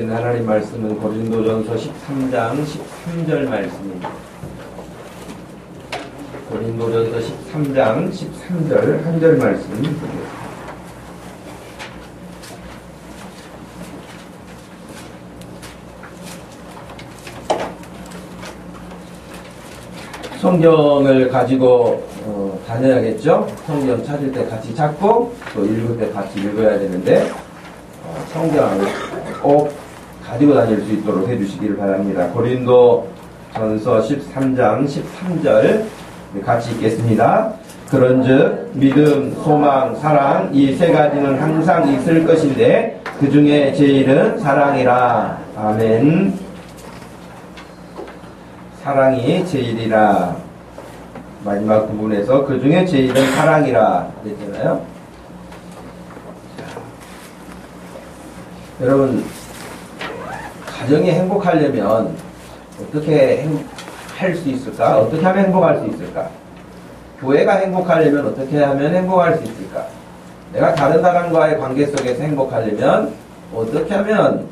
주신 하나님 말씀은 고린도전서 13장 13절 말씀입니다. 고린도전서 13장 13절 한 절 말씀 보겠습니다. 성경을 가지고 다녀야겠죠? 성경 찾을 때 같이 찾고 또 읽을 때 같이 읽어야 되는데 성경을 꼭 가지고 다닐 수 있도록 해주시기를 바랍니다. 고린도전서 13장 13절 같이 읽겠습니다. 그런즉 믿음, 소망, 사랑 이 세 가지는 항상 있을 것인데 그 중에 제일은 사랑이라. 아멘. 사랑이 제일이라. 마지막 부분에서 그 중에 제일은 사랑이라 그랬잖아요. 여러분, 가정이 행복하려면 어떻게 할 수 있을까? 어떻게 하면 행복할 수 있을까? 교회가 행복하려면 어떻게 하면 행복할 수 있을까? 내가 다른 사람과의 관계 속에서 행복하려면 어떻게 하면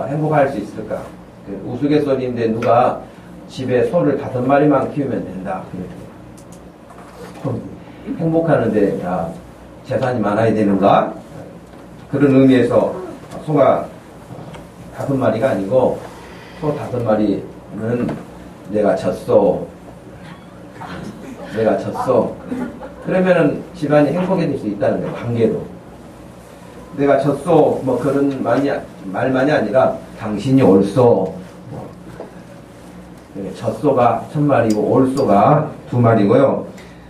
행복할 수 있을까? 그 우스갯소리인데 누가 집에 소를 5마리만 키우면 된다. 행복하는데 재산이 많아야 되는가? 그런 의미에서 소가 5마리가 아니고 소 5마리는 내가 졌어. 그러면은 집안이 행복해질 수 있다는 거예요. 관계도. 내가 졌어. 뭐 그런 말만이 아니라 당신이 옳소. 젖소가 1000마리고 올소가 2마리고요.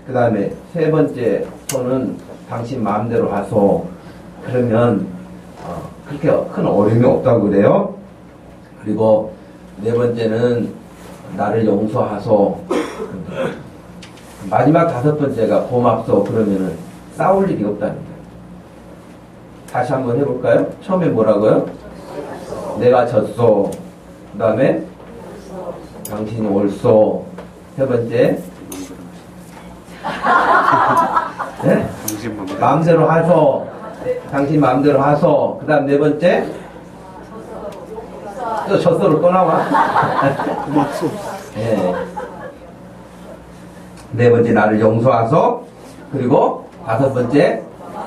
그 다음에 세 번째 소는 당신 마음대로 하소. 그러면 그렇게 큰 어려움이 없다고 그래요. 그리고 네 번째는 나를 용서하소. 마지막 5번째가 고맙소. 그러면은 싸울 일이 없다는 거예요. 다시 한번 해볼까요? 처음에 뭐라고요? 내가 졌소. 그 다음에 당신이 옳소. 세 번째 네? 마음대로 하소. 당신 마음대로 하소. 그 다음 네 번째 또 젖소를 또 나와. 네. 네 번째 나를 용서하소. 그리고 5번째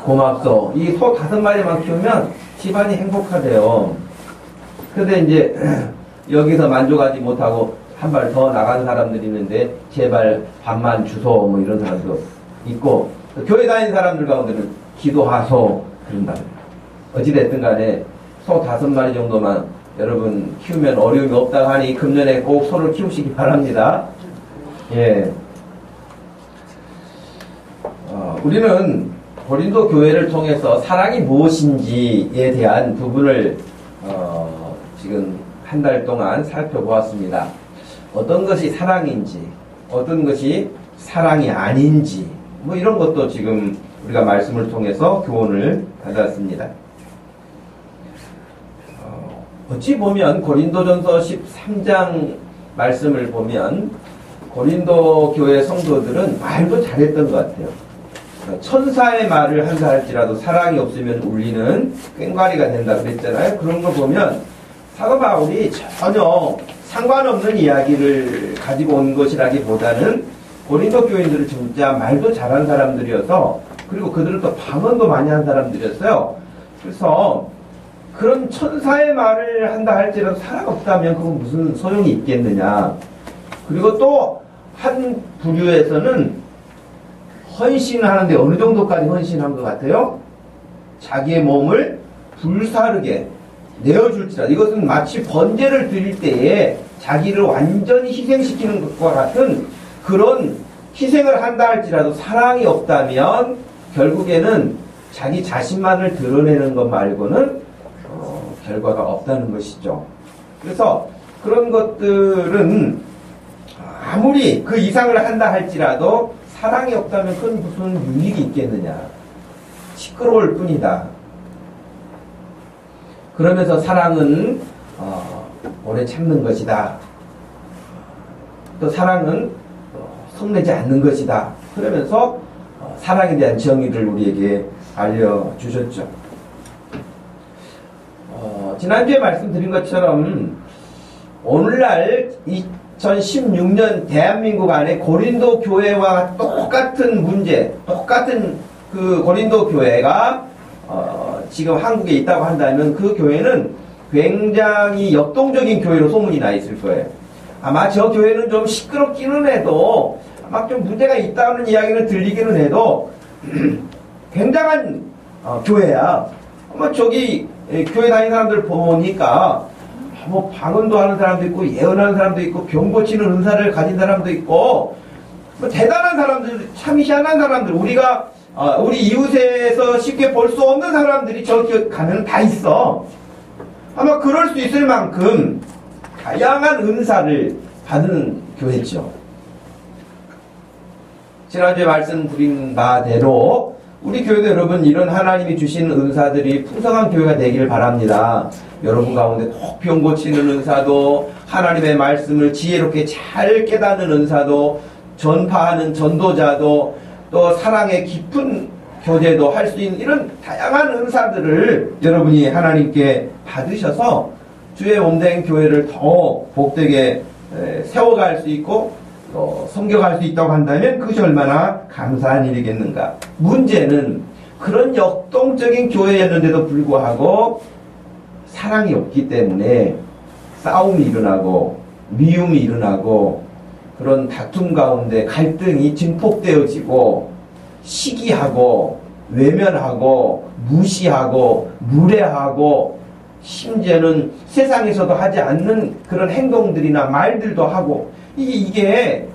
고맙소. 이 소 5마리만 키우면 집안이 행복하대요. 근데 이제 여기서 만족하지 못하고 한 발 더 나간 사람들이 있는데 제발 밥만 주소 뭐 이런 사람도 있고, 교회 다니는 사람들 가운데는 기도하소 그런다. 어찌됐든 간에 소 5마리 정도만 여러분 키우면 어려움이 없다고 하니 금년에 꼭 소를 키우시기 바랍니다. 예. 우리는 고린도 교회를 통해서 사랑이 무엇인지에 대한 부분을 지금 한 달 동안 살펴보았습니다. 어떤 것이 사랑인지, 어떤 것이 사랑이 아닌지, 뭐 이런 것도 지금 우리가 말씀을 통해서 교훈을 받았습니다. 어찌 보면 고린도전서 13장 말씀을 보면 고린도 교회 성도들은 말도 잘했던 것 같아요. 천사의 말을 한다 할지라도 사랑이 없으면 울리는 꽹과리가 된다 그랬잖아요. 그런 거 보면 사도 바울이 전혀 상관없는 이야기를 가지고 온 것이라기보다는 고린도 교인들은 진짜 말도 잘한 사람들이어서, 그리고 그들은 또 방언도 많이 한 사람들이었어요. 그래서 그런 천사의 말을 한다 할지라도 사랑 없다면 그건 무슨 소용이 있겠느냐. 그리고 또 한 부류에서는 헌신을 하는데 어느 정도까지 헌신한 것 같아요? 자기의 몸을 불사르게 내어줄지라도, 이것은 마치 번제를 드릴 때에 자기를 완전히 희생시키는 것과 같은 그런 희생을 한다 할지라도 사랑이 없다면 결국에는 자기 자신만을 드러내는 것 말고는 결과가 없다는 것이죠. 그래서 그런 것들은 아무리 그 이상을 한다 할지라도 사랑이 없다면 그건 무슨 유익이 있겠느냐. 시끄러울 뿐이다. 그러면서 사랑은 오래 참는 것이다. 또 사랑은 성내지 않는 것이다. 그러면서 사랑에 대한 정의를 우리에게 알려주셨죠. 지난주에 말씀드린 것처럼 오늘날 2016년 대한민국 안에 고린도 교회와 똑같은 문제, 똑같은 그 고린도 교회가 지금 한국에 있다고 한다면 그 교회는 굉장히 역동적인 교회로 소문이 나 있을 거예요. 아마 저 교회는 좀 시끄럽기는 해도 막 좀 문제가 있다는 이야기는 들리기는 해도 굉장한 교회야. 아마 저기 교회 다니는 사람들 보니까 뭐 방언도 하는 사람도 있고 예언하는 사람도 있고 병 고치는 은사를 가진 사람도 있고 뭐 대단한 사람들, 참 희한한 사람들, 우리가 우리 이웃에서 쉽게 볼 수 없는 사람들이 저기 가면 다 있어. 아마 그럴 수 있을 만큼 다양한 은사를 받은 교회죠. 지난주에 말씀드린 바대로 우리 교회도 여러분 이런 하나님이 주신 은사들이 풍성한 교회가 되기를 바랍니다. 여러분 가운데 꼭 병 고치는 은사도, 하나님의 말씀을 지혜롭게 잘 깨닫는 은사도, 전파하는 전도자도, 또 사랑의 깊은 교제도 할 수 있는 이런 다양한 은사들을 여러분이 하나님께 받으셔서 주의 몸된 교회를 더 복되게 세워갈 수 있고 섬겨갈 수 있다고 한다면 그것이 얼마나 감사한 일이겠는가. 문제는 그런 역동적인 교회였는데도 불구하고 사랑이 없기 때문에 싸움이 일어나고 미움이 일어나고 그런 다툼 가운데 갈등이 증폭되어지고 시기하고 외면하고 무시하고 무례하고 심지어는 세상에서도 하지 않는 그런 행동들이나 말들도 하고 이게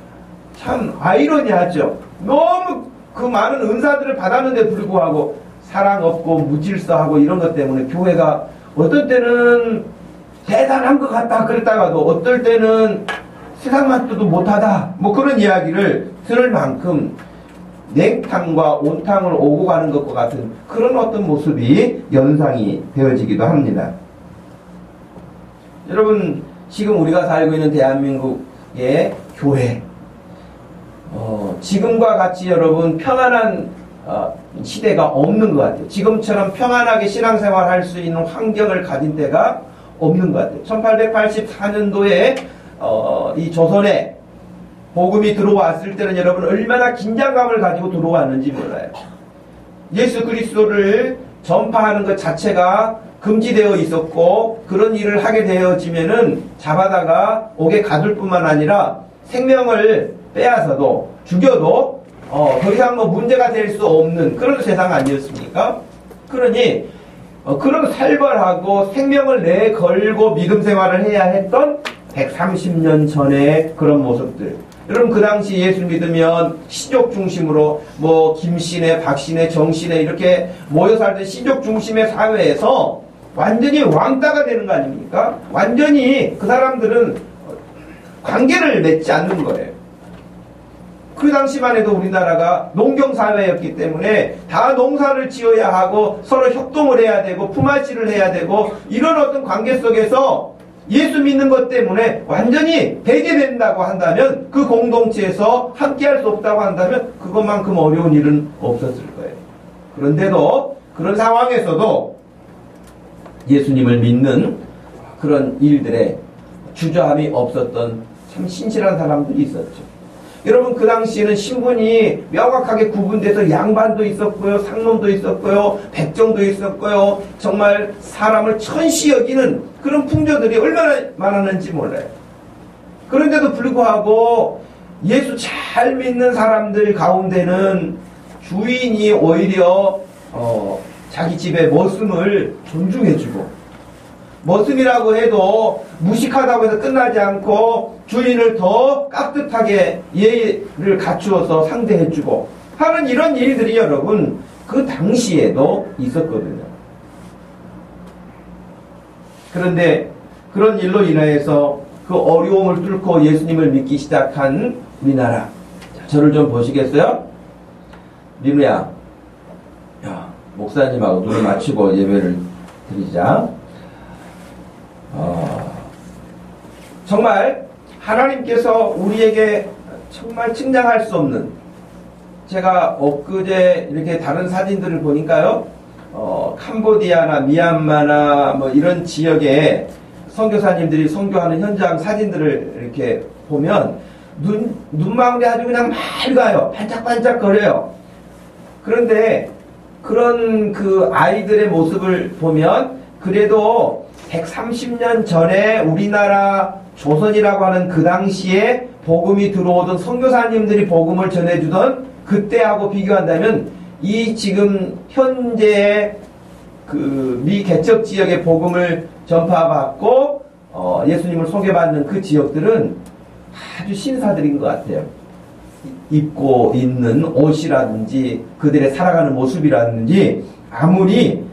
참 아이러니하죠. 너무 그 많은 은사들을 받았는데 불구하고 사랑 없고 무질서하고 이런 것 때문에 교회가 어떨 때는 대단한 것 같다 그랬다가도 어떨 때는 세상 맛도 못하다 뭐 그런 이야기를 들을 만큼 냉탕과 온탕을 오고 가는 것과 같은 그런 어떤 모습이 연상이 되어지기도 합니다. 여러분 지금 우리가 살고 있는 대한민국의 교회 지금과 같이 여러분 평안한 시대가 없는 것 같아요. 지금처럼 평안하게 신앙생활 할 수 있는 환경을 가진 때가 없는 것 같아요. 1884년도에 이 조선에 복음이 들어왔을 때는 여러분 얼마나 긴장감을 가지고 들어왔는지 몰라요. 예수 그리스도를 전파하는 것 자체가 금지되어 있었고 그런 일을 하게 되어지면은 잡아다가 옥에 가둘 뿐만 아니라 생명을 빼앗아도 죽여도 더 이상 뭐 문제가 될 수 없는 그런 세상 아니었습니까? 그러니 그런 살벌하고 생명을 내걸고 믿음 생활을 해야 했던 130년 전의 그런 모습들. 여러분 그 당시 예수 믿으면 시족 중심으로 뭐 김씨네 박씨네 정씨네 이렇게 모여 살던 시족 중심의 사회에서 완전히 왕따가 되는 거 아닙니까? 완전히 그 사람들은 관계를 맺지 않는 거예요. 그 당시만 해도 우리나라가 농경사회였기 때문에 다 농사를 지어야 하고 서로 협동을 해야 되고 품앗이를 해야 되고 이런 어떤 관계 속에서 예수 믿는 것 때문에 완전히 배제된다고 한다면 그 공동체에서 함께할 수 없다고 한다면 그것만큼 어려운 일은 없었을 거예요. 그런데도 그런 상황에서도 예수님을 믿는 그런 일들에 주저함이 없었던 참 신실한 사람들이 있었죠. 여러분 그 당시에는 신분이 명확하게 구분돼서 양반도 있었고요, 상놈도 있었고요, 백정도 있었고요. 정말 사람을 천시 여기는 그런 풍조들이 얼마나 많았는지 몰라요. 그런데도 불구하고 예수 잘 믿는 사람들 가운데는 주인이 오히려 자기 집의 머슴을 존중해주고 머슴이라고 해도 무식하다고 해서 끝나지 않고 주인을 더 깍듯하게 예의를 갖추어서 상대해주고 하는 이런 일들이 여러분 그 당시에도 있었거든요. 그런데 그런 일로 인하여서 그 어려움을 뚫고 예수님을 믿기 시작한 우리나라. 자, 저를 좀 보시겠어요? 민우야, 야, 목사님하고 눈을 맞추고 예배를 드리자. 정말 하나님께서 우리에게 정말 측량할 수 없는, 제가 엊그제 이렇게 다른 사진들을 보니까요, 캄보디아나 미얀마나 뭐 이런 지역에 선교사님들이 선교하는 현장 사진들을 이렇게 보면 눈망울이 아주 그냥 맑아요. 반짝반짝거려요. 그런데 그런 그 아이들의 모습을 보면 그래도 130년 전에 우리나라 조선이라고 하는 그 당시에 복음이 들어오던 선교사님들이 복음을 전해주던 그때하고 비교한다면 이 지금 현재의 그 미개척 지역의 복음을 전파받고 예수님을 소개받는 그 지역들은 아주 신사들인 것 같아요. 입고 있는 옷이라든지 그들의 살아가는 모습이라든지 아무리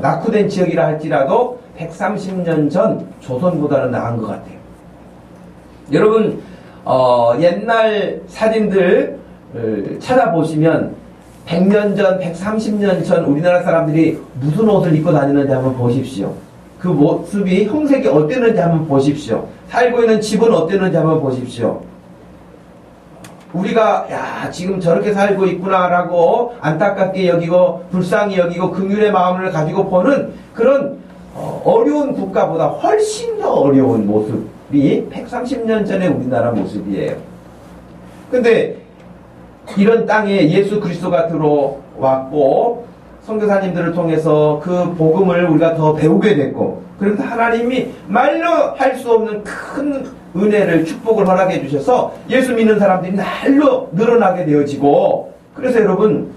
낙후된 지역이라 할지라도 130년 전 조선보다는 나은 것 같아요. 여러분 옛날 사진들 찾아보시면 100년 전, 130년 전 우리나라 사람들이 무슨 옷을 입고 다니는지 한번 보십시오. 그 모습이 형색이 어땠는지 한번 보십시오. 살고 있는 집은 어땠는지 한번 보십시오. 우리가 지금 저렇게 살고 있구나라고 안타깝게 여기고 불쌍히 여기고 긍휼의 마음을 가지고 보는 그런 어려운 국가보다 훨씬 더 어려운 모습이 130년 전의 우리나라 모습이에요. 근데 이런 땅에 예수 그리스도가 들어왔고 선교사님들을 통해서 그 복음을 우리가 더 배우게 됐고 그래서 하나님이 말로 할 수 없는 큰 은혜를 축복을 허락해 주셔서 예수 믿는 사람들이 날로 늘어나게 되어지고 그래서 여러분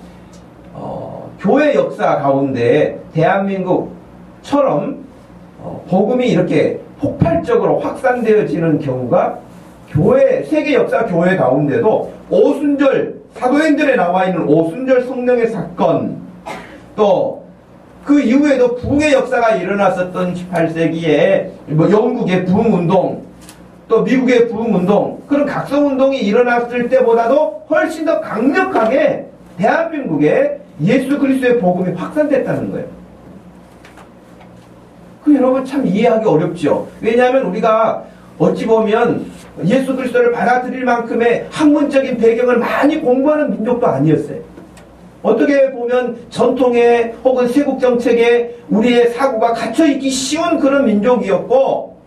교회 역사 가운데 대한민국처럼 복음이 이렇게 폭발적으로 확산되어지는 경우가 세계 역사 교회 가운데도 오순절 사도행전에 나와 있는 오순절 성령의 사건 또 그 이후에도 부흥의 역사가 일어났었던 18세기에 영국의 부흥운동 또 미국의 부흥운동 그런 각성운동이 일어났을 때보다도 훨씬 더 강력하게 대한민국에 예수 그리스도의 복음이 확산됐다는 거예요. 여러분 참 이해하기 어렵죠. 왜냐하면 우리가 어찌 보면 예수 그리스도를 받아들일 만큼의 학문적인 배경을 많이 공부하는 민족도 아니었어요. 어떻게 보면 전통에 혹은 세국정책에 우리의 사고가 갇혀있기 쉬운 그런 민족이었고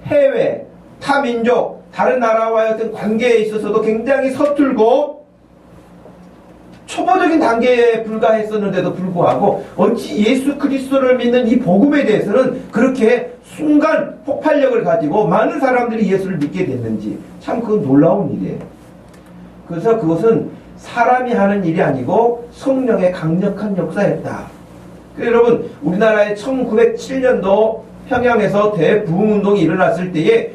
해외, 타민족, 다른 나라와의 어떤 관계에 있어서도 굉장히 서툴고 초보적인 단계에 불과했었는데도 불구하고 어찌 예수 그리스도를 믿는 이 복음에 대해서는 그렇게 순간 폭발력을 가지고 많은 사람들이 예수를 믿게 됐는지 참 그건 놀라운 일이에요. 그래서 그것은 사람이 하는 일이 아니고 성령의 강력한 역사였다. 여러분 우리나라의 1907년도 평양에서 대부흥운동이 일어났을 때에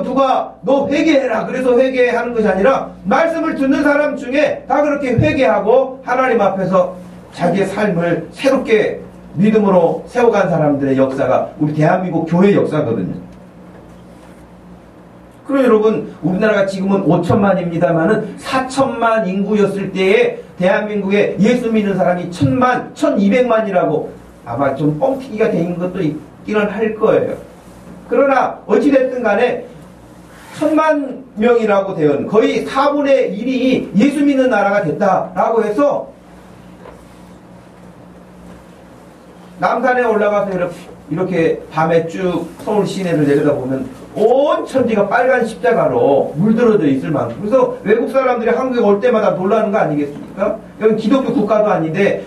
누가 너 회개해라 그래서 회개하는 것이 아니라 말씀을 듣는 사람 중에 다 그렇게 회개하고 하나님 앞에서 자기의 삶을 새롭게 믿음으로 세워간 사람들의 역사가 우리 대한민국 교회 역사거든요. 그럼 여러분 우리나라가 지금은 5천만입니다만은 4천만 인구였을 때에 대한민국에 예수 믿는 사람이 1000만, 1200만이라고 아마 좀 뻥튀기가 된 것도 있기는 할 거예요. 그러나 어찌됐든 간에 1000만 명이라고 되어 거의 4분의 1이 예수 믿는 나라가 됐다라고 해서 남산에 올라가서 이렇게 밤에 쭉 서울 시내를 내려다보면 온 천지가 빨간 십자가로 물들어져 있을 만큼 그래서 외국 사람들이 한국에 올 때마다 놀라는 거 아니겠습니까? 여기 기독교 국가도 아닌데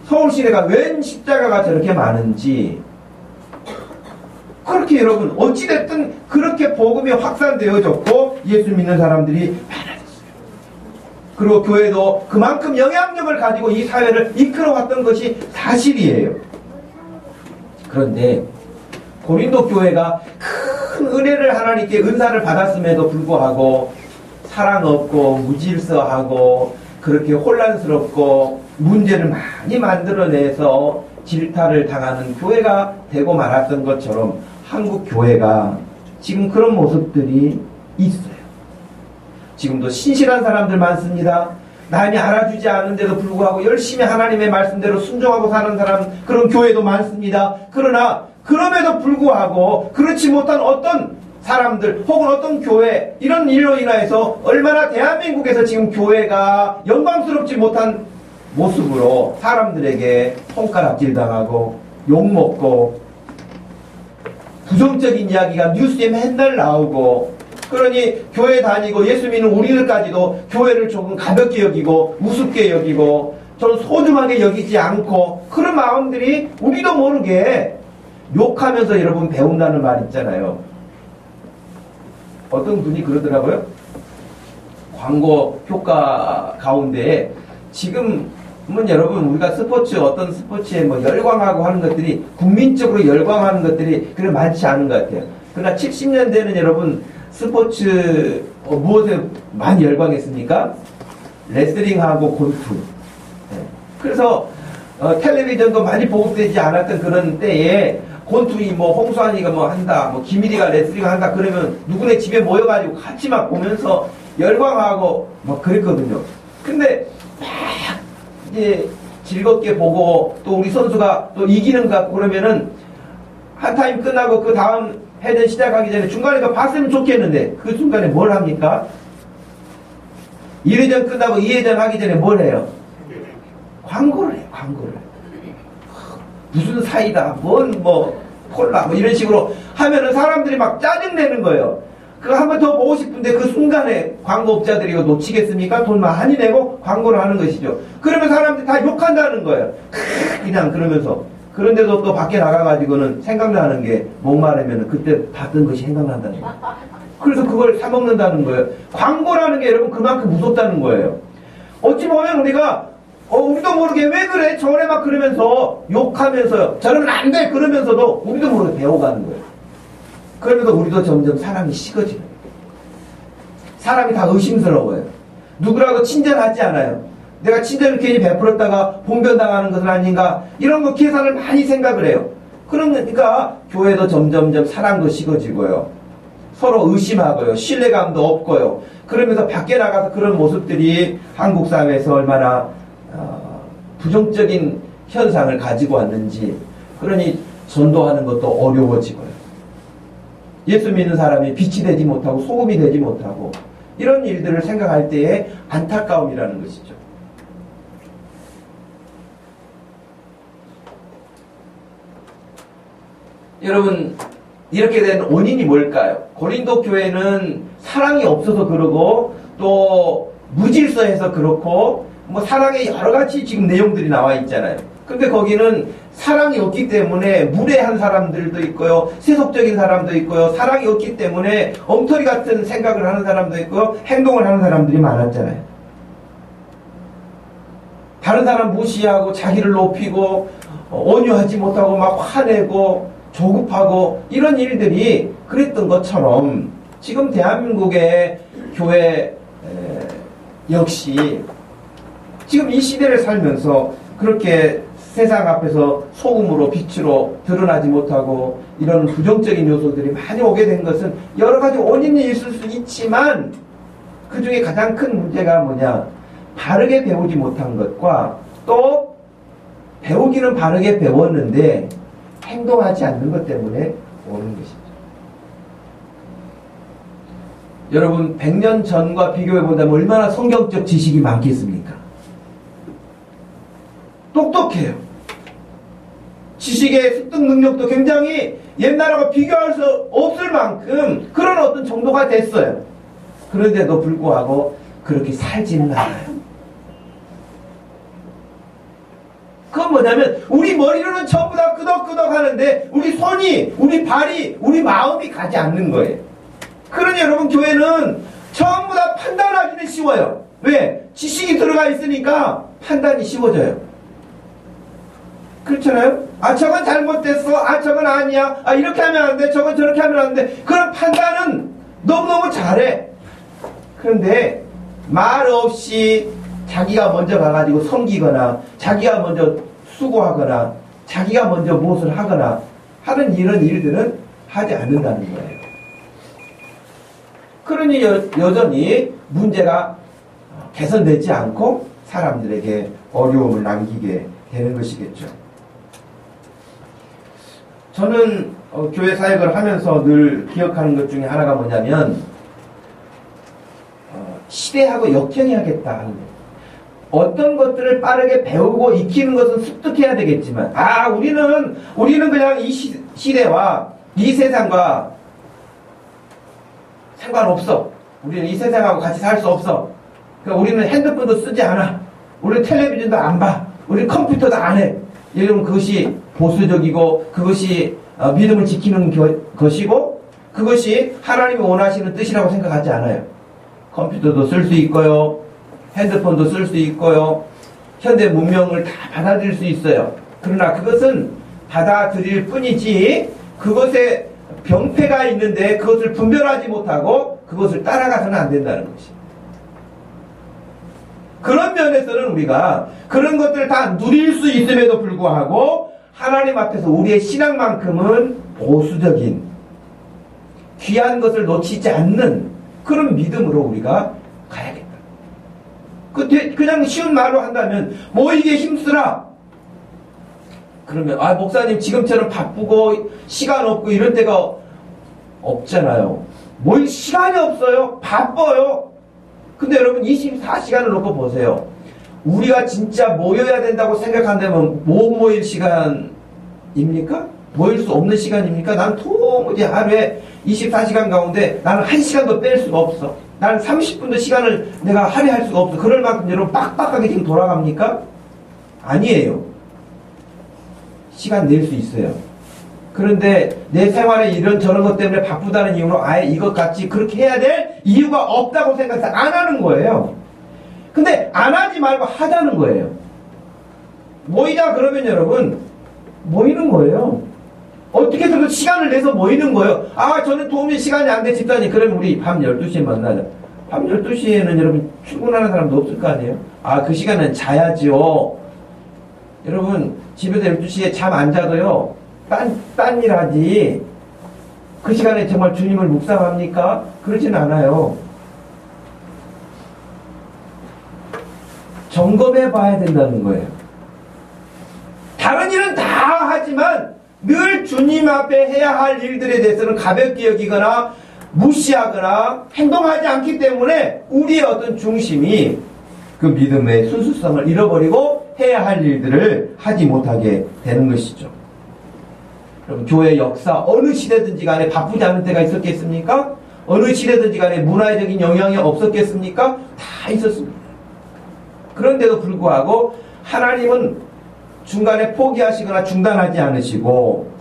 서울 시내가 웬 십자가가 저렇게 많은지 그렇게 여러분 어찌됐든 그렇게 복음이 확산되어졌고 예수 믿는 사람들이 많아졌어요. 그리고 교회도 그만큼 영향력을 가지고 이 사회를 이끌어왔던 것이 사실이에요. 그런데 고린도 교회가 큰 은혜를 하나님께 은사를 받았음에도 불구하고 사랑 없고 무질서하고 그렇게 혼란스럽고 문제를 많이 만들어내서 질타를 당하는 교회가 되고 말았던 것처럼 한국 교회가 지금 그런 모습들이 있어요. 지금도 신실한 사람들 많습니다. 남이 알아주지 않는데도 불구하고 열심히 하나님의 말씀대로 순종하고 사는 사람 그런 교회도 많습니다. 그러나 그럼에도 불구하고 그렇지 못한 어떤 사람들 혹은 어떤 교회 이런 일로 인하여서 얼마나 대한민국에서 지금 교회가 영광스럽지 못한 모습으로 사람들에게 손가락질 당하고 욕먹고 부정적인 이야기가 뉴스에 맨날 나오고, 그러니 교회 다니고 예수 믿는 우리들까지도 교회를 조금 가볍게 여기고 우습게 여기고 좀 소중하게 여기지 않고, 그런 마음들이 우리도 모르게 욕하면서 여러분 배운다는 말 있잖아요. 어떤 분이 그러더라고요. 광고 효과 가운데 지금은 여러분 우리가 어떤 스포츠에 뭐 열광하고 하는 것들이, 국민적으로 열광하는 것들이 그렇게 많지 않은 것 같아요. 그러나 70년대는 여러분 스포츠 무엇에 많이 열광했습니까? 레슬링하고 골프. 네. 그래서 텔레비전도 많이 보급되지 않았던 그런 때에 권투이 뭐 홍수환이가 뭐 한다, 뭐 김일이가 레슬링 한다 그러면 누구네 집에 모여가지고 같이 막 보면서 열광하고 막 그랬거든요. 근데 막 이제 즐겁게 보고 또 우리 선수가 또 이기는 것 같고 그러면은 한 타임 끝나고 그 다음 회전 시작하기 전에 중간에 그 봤으면 좋겠는데 그 중간에 뭘 합니까? 1회전 끝나고 2회전 하기 전에 뭘 해요? 광고를 해요. 광고를. 무슨 사이다, 뭐 콜라 뭐 이런 식으로 하면은 사람들이 막 짜증내는 거예요. 그거 한 번 더 보고 싶은데 그 순간에 광고업자들이 이거 놓치겠습니까? 돈 많이 내고 광고를 하는 것이죠. 그러면 사람들이 다 욕한다는 거예요. 그냥 그러면서. 그런데도 또 밖에 나가가지고는 생각나는 게 목마르면 그때 봤던 것이 생각난다는 거예요. 그래서 그걸 사먹는다는 거예요. 광고라는 게 여러분 그만큼 무섭다는 거예요. 어찌 보면 우리가 우리도 모르게 왜 그래? 저래 막 그러면서 욕하면서 저러면 안 돼! 그러면서도 우리도 모르게 배워가는 거예요. 그러면서 우리도 점점 사람이 식어지는 거예요. 사람이 다 의심스러워요. 누구라도 친절하지 않아요. 내가 친절을 괜히 베풀었다가 봉변당하는 것은 아닌가, 이런 거 계산을 많이 생각을 해요. 그러니까 교회도 점점점 사랑도 식어지고요. 서로 의심하고요. 신뢰감도 없고요. 그러면서 밖에 나가서 그런 모습들이 한국 사회에서 얼마나 부정적인 현상을 가지고 왔는지, 그러니 전도하는 것도 어려워지고요. 예수 믿는 사람이 빛이 되지 못하고 소금이 되지 못하고 이런 일들을 생각할 때의 안타까움이라는 것이죠. 여러분, 이렇게 된 원인이 뭘까요? 고린도 교회는 사랑이 없어서 그러고 또 무질서해서 그렇고 뭐 사랑의 여러 가지 지금 내용들이 나와 있잖아요. 근데 거기는 사랑이 없기 때문에 무례한 사람들도 있고요, 세속적인 사람도 있고요, 사랑이 없기 때문에 엉터리 같은 생각을 하는 사람도 있고요, 행동을 하는 사람들이 많았잖아요. 다른 사람 무시하고 자기를 높이고 온유하지 못하고 막 화내고 조급하고 이런 일들이 그랬던 것처럼 지금 대한민국의 교회 역시 지금 이 시대를 살면서 그렇게 세상 앞에서 소금으로 빛으로 드러나지 못하고 이런 부정적인 요소들이 많이 오게 된 것은 여러 가지 원인이 있을 수 있지만 그 중에 가장 큰 문제가 뭐냐, 바르게 배우지 못한 것과 또 배우기는 바르게 배웠는데 행동하지 않는 것 때문에 오는 것이죠. 여러분, 100년 전과 비교해 본다면 얼마나 성경적 지식이 많겠습니까? 똑똑해요. 지식의 습득 능력도 굉장히 옛날하고 비교할 수 없을 만큼 그런 어떤 정도가 됐어요. 그런데도 불구하고 그렇게 살지는 않아요. 그건 뭐냐면 우리 머리로는 전부 다 끄덕끄덕 하는데 우리 손이, 우리 발이, 우리 마음이 가지 않는 거예요. 그러니 여러분, 교회는 전부 다 판단하기는 쉬워요. 왜? 지식이 들어가 있으니까 판단이 쉬워져요. 그렇잖아요? 아, 저건 잘못됐어. 아, 저건 아니야. 아, 이렇게 하면 안 돼. 저건 저렇게 하면 안 돼. 그런 판단은 너무너무 잘해. 그런데 말 없이 자기가 먼저 가가지고 섬기거나 자기가 먼저 수고하거나 자기가 먼저 무엇을 하거나 하는 이런 일들은 하지 않는다는 거예요. 그러니 여전히 문제가 개선되지 않고 사람들에게 어려움을 남기게 되는 것이겠죠. 저는 교회 사역을 하면서 늘 기억하는 것 중에 하나가 뭐냐면 시대하고 역행해야겠다 하는 거예요. 어떤 것들을 빠르게 배우고 익히는 것은 습득해야 되겠지만, 우리는 그냥 이 시대와 이 세상과 상관없어. 우리는 이 세상하고 같이 살 수 없어. 그러니까 우리는 핸드폰도 쓰지 않아. 우리는 텔레비전도 안 봐. 우리는 컴퓨터도 안 해. 여러분, 그것이 보수적이고 그것이 믿음을 지키는 것이고 그것이 하나님이 원하시는 뜻이라고 생각하지 않아요. 컴퓨터도 쓸 수 있고요. 핸드폰도 쓸 수 있고요. 현대 문명을 다 받아들일 수 있어요. 그러나 그것은 받아들일 뿐이지 그것에 병폐가 있는데 그것을 분별하지 못하고 그것을 따라가서는 안 된다는 것이. 그런 면에서는 우리가 그런 것들을 다 누릴 수 있음에도 불구하고 하나님 앞에서 우리의 신앙만큼은 보수적인 귀한 것을 놓치지 않는 그런 믿음으로 우리가 가야겠다. 그냥 쉬운 말로 한다면 모이게 힘쓰라. 그러면 목사님 지금처럼 바쁘고 시간 없고 이럴 때가 없잖아요. 모일 시간이 없어요. 바빠요. 근데 여러분 24시간을 놓고 보세요. 우리가 진짜 모여야 된다고 생각한다면 못 모일 시간입니까? 모일 수 없는 시간입니까? 난 도무지 하루에 24시간 가운데 나는 1시간도 뺄 수가 없어. 나는 30분도 시간을 내가 할애할 수가 없어. 그럴 만큼 여러분 빡빡하게 지금 돌아갑니까? 아니에요. 시간 낼 수 있어요. 그런데 내 생활에 이런 저런 것 때문에 바쁘다는 이유로 아예 이것 같이 그렇게 해야 될 이유가 없다고 생각해서 안 하는 거예요. 근데 안 하지 말고 하자는 거예요. 모이자 그러면 여러분 모이는 거예요. 어떻게든 시간을 내서 모이는 거예요. 저는 도움이 시간이 안 돼 집사님. 그러면 우리 밤 12시에 만나자. 밤 12시에는 여러분 출근하는 사람도 없을 거 아니에요? 그 시간은 자야지요. 여러분 집에서 12시에 잠 안 자도요. 딴 일 하지. 그 시간에 정말 주님을 묵상합니까? 그러진 않아요. 점검해 봐야 된다는 거예요. 다른 일은 다 하지만 늘 주님 앞에 해야 할 일들에 대해서는 가볍게 여기거나 무시하거나 행동하지 않기 때문에 우리의 어떤 중심이 그 믿음의 순수성을 잃어버리고 해야 할 일들을 하지 못하게 되는 것이죠. 여러분, 교회 역사 어느 시대든지 간에 바쁘지 않은 때가 있었겠습니까? 어느 시대든지 간에 문화적인 영향이 없었겠습니까? 다 있었습니다. 그런데도 불구하고 하나님은 중간에 포기하시거나 중단하지 않으시고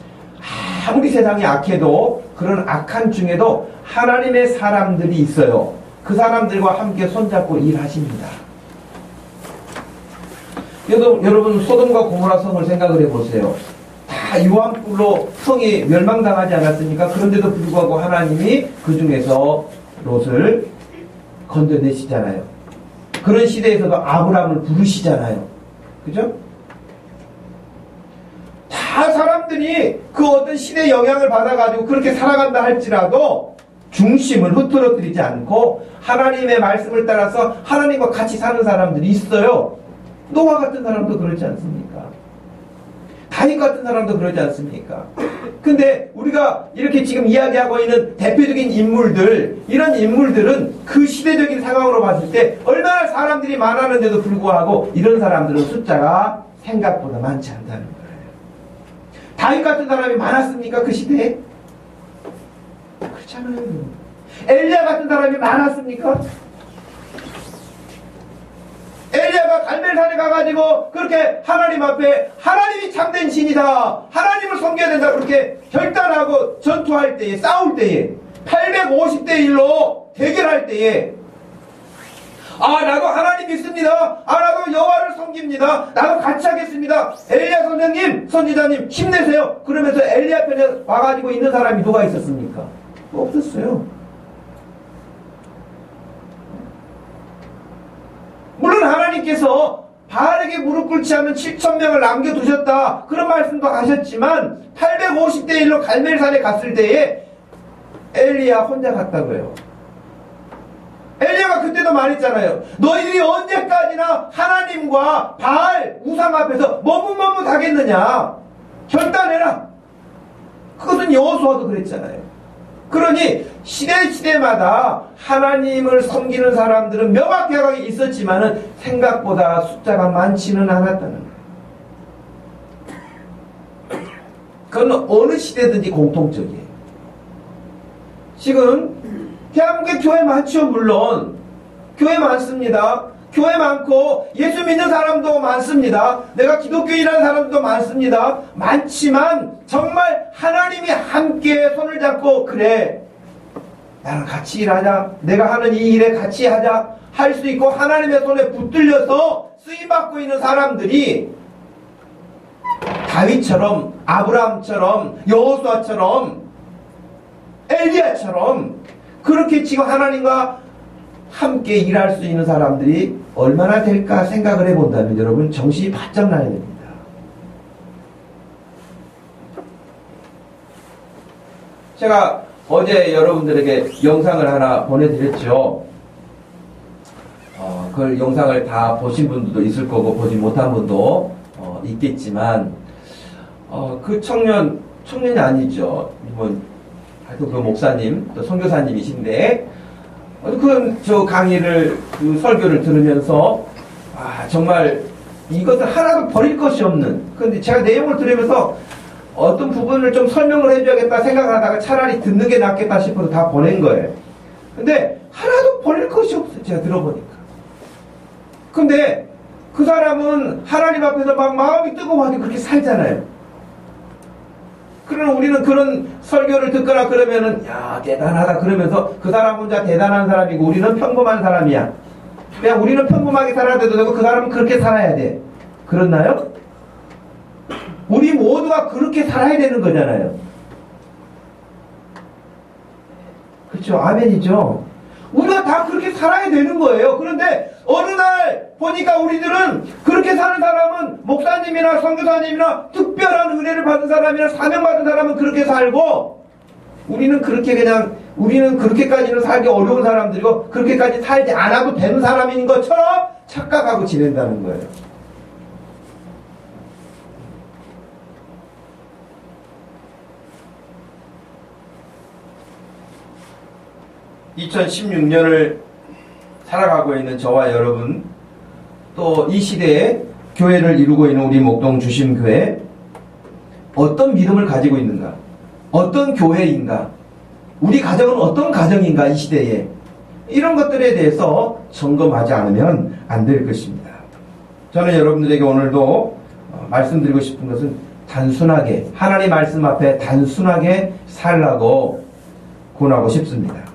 아무리 세상이 악해도 그런 악한 중에도 하나님의 사람들이 있어요. 그 사람들과 함께 손잡고 일하십니다. 여러분 소돔과 고모라 성을 생각을 해보세요. 다 유황불로 성이 멸망당하지 않았습니까? 그런데도 불구하고 하나님이 그 중에서 롯을 건져내시잖아요. 그런 시대에서도 아브라함을 부르시잖아요. 그죠? 다 사람들이 그 어떤 시대의 영향을 받아가지고 그렇게 살아간다 할지라도 중심을 흐트러뜨리지 않고 하나님의 말씀을 따라서 하나님과 같이 사는 사람들이 있어요. 노아 같은 사람도 그렇지 않습니까? 다윗 같은 사람도 그러지 않습니까? 근데 우리가 이렇게 지금 이야기하고 있는 대표적인 인물들, 이런 인물들은 그 시대적인 상황으로 봤을 때 얼마나 사람들이 많았는데도 불구하고 이런 사람들은 숫자가 생각보다 많지 않다는 거예요. 다윗 같은 사람이 많았습니까? 그 시대에? 그렇잖아요. 엘리야 같은 사람이 많았습니까? 엘리야가 갈멜산에 가가지고 그렇게 하나님 앞에 하나님이 참된 신이다, 하나님을 섬겨야 된다 그렇게 결단하고 전투할 때에, 싸울 때에 850대 1로 대결할 때에 나도 하나님 믿습니다. 나도 여호와를 섬깁니다. 나도 같이 하겠습니다. 엘리야 선생님, 선지자님 힘내세요. 그러면서 엘리야 편에 와가지고 있는 사람이 누가 있었습니까? 없었어요. 물론 하나님께서 바르게 무릎 꿇지 않는 7,000명을 남겨두셨다 그런 말씀도 하셨지만 850대 1로 갈멜산에 갔을 때에 엘리야 혼자 갔다고요. 엘리야가 그때도 말했잖아요. 너희들이 언제까지나 하나님과 바알 우상 앞에서 머뭇머뭇하겠느냐. 결단해라. 그것은 여호수아도 그랬잖아요. 그러니 시대마다 하나님을 섬기는 사람들은 명확하게 있었지만은 생각보다 숫자가 많지는 않았다는 거예요. 그건 어느 시대든지 공통적이에요. 지금 대한민국에 교회 많죠. 물론 교회 많습니다. 교회 많고 예수 믿는 사람도 많습니다. 내가 기독교인이라는 사람도 많습니다. 많지만 정말 하나님이 함께 손을 잡고 그래 나랑 같이 일하자, 내가 하는 이 일에 같이 하자 할 수 있고 하나님의 손에 붙들려서 쓰임받고 있는 사람들이 다윗처럼, 아브라함처럼, 여호수아처럼, 엘리야처럼 그렇게 지금 하나님과 함께 일할 수 있는 사람들이 얼마나 될까 생각을 해본다면 여러분 정신이 바짝 나야 됩니다. 제가 어제 여러분들에게 영상을 하나 보내드렸죠. 그 영상을 다 보신 분들도 있을 거고 보지 못한 분도 있겠지만 그 청년이 아니죠. 하여튼 그 목사님 또 선교사님이신데 저 강의를 그 설교를 들으면서 정말 이것을 하나도 버릴 것이 없는, 근데 제가 내용을 들으면서 어떤 부분을 좀 설명을 해줘야겠다 생각하다가 차라리 듣는 게 낫겠다 싶어서 다 보낸 거예요. 근데 하나도 버릴 것이 없어요. 제가 들어보니까. 근데 그 사람은 하나님 앞에서 막 마음이 뜨거워하게 그렇게 살잖아요. 그러면 우리는 그런 설교를 듣거나 그러면은 야 대단하다 그러면서 그 사람 혼자 대단한 사람이고 우리는 평범한 사람이야. 그냥 우리는 평범하게 살아야 돼도 되고 그 사람은 그렇게 살아야 돼. 그렇나요? 우리 모두가 그렇게 살아야 되는 거잖아요. 그렇죠? 아멘이죠? 우리가 다 그렇게 살아야 되는 거예요. 그런데 어느 날 보니까 우리들은 그렇게 사는 사람은 목사님이나 선교사님이나 특별한 은혜를 받은 사람이나 사명받은 사람은 그렇게 살고 우리는 그렇게까지는 살기 어려운 사람들이고 그렇게까지 살지 않아도 되는 사람인 것처럼 착각하고 지낸다는 거예요. (2016년을) 살아가고 있는 저와 여러분, 또 이 시대에 교회를 이루고 있는 우리 목동 주심교회, 어떤 믿음을 가지고 있는가? 어떤 교회인가? 우리 가정은 어떤 가정인가? 이 시대에 이런 것들에 대해서 점검하지 않으면 안 될 것입니다. 저는 여러분들에게 오늘도 말씀드리고 싶은 것은 단순하게 하나님 말씀 앞에 단순하게 살라고 권하고 싶습니다.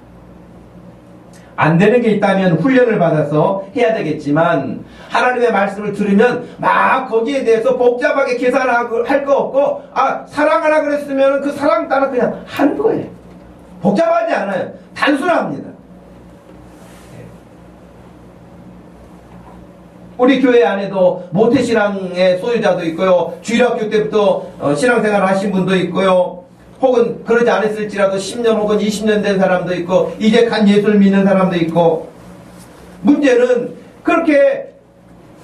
안 되는 게 있다면 훈련을 받아서 해야 되겠지만 하나님의 말씀을 들으면 막 거기에 대해서 복잡하게 계산하고 할 거 없고 사랑하라 그랬으면 그 사랑 따라 그냥 하는 거예요. 복잡하지 않아요. 단순합니다. 우리 교회 안에도 모태신앙의 소유자도 있고요. 주일학교 때부터 신앙생활을 하신 분도 있고요. 혹은 그러지 않았을지라도 10년 혹은 20년 된 사람도 있고 이제 간 예수를 믿는 사람도 있고, 문제는 그렇게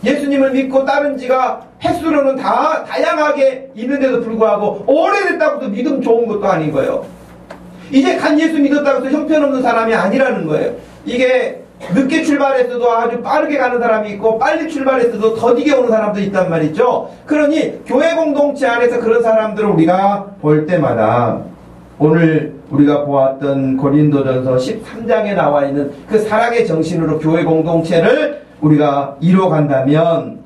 예수님을 믿고 따른 지가 횟수로는 다 다양하게 있는데도 불구하고 오래됐다고 해도 믿음 좋은 것도 아닌 거예요. 이제 간 예수 믿었다고 해서 형편없는 사람이 아니라는 거예요. 이게 늦게 출발했어도 아주 빠르게 가는 사람이 있고 빨리 출발했어도 더디게 오는 사람도 있단 말이죠. 그러니 교회 공동체 안에서 그런 사람들을 우리가 볼 때마다 오늘 우리가 보았던 고린도전서 13장에 나와 있는 그 사랑의 정신으로 교회 공동체를 우리가 이루어간다면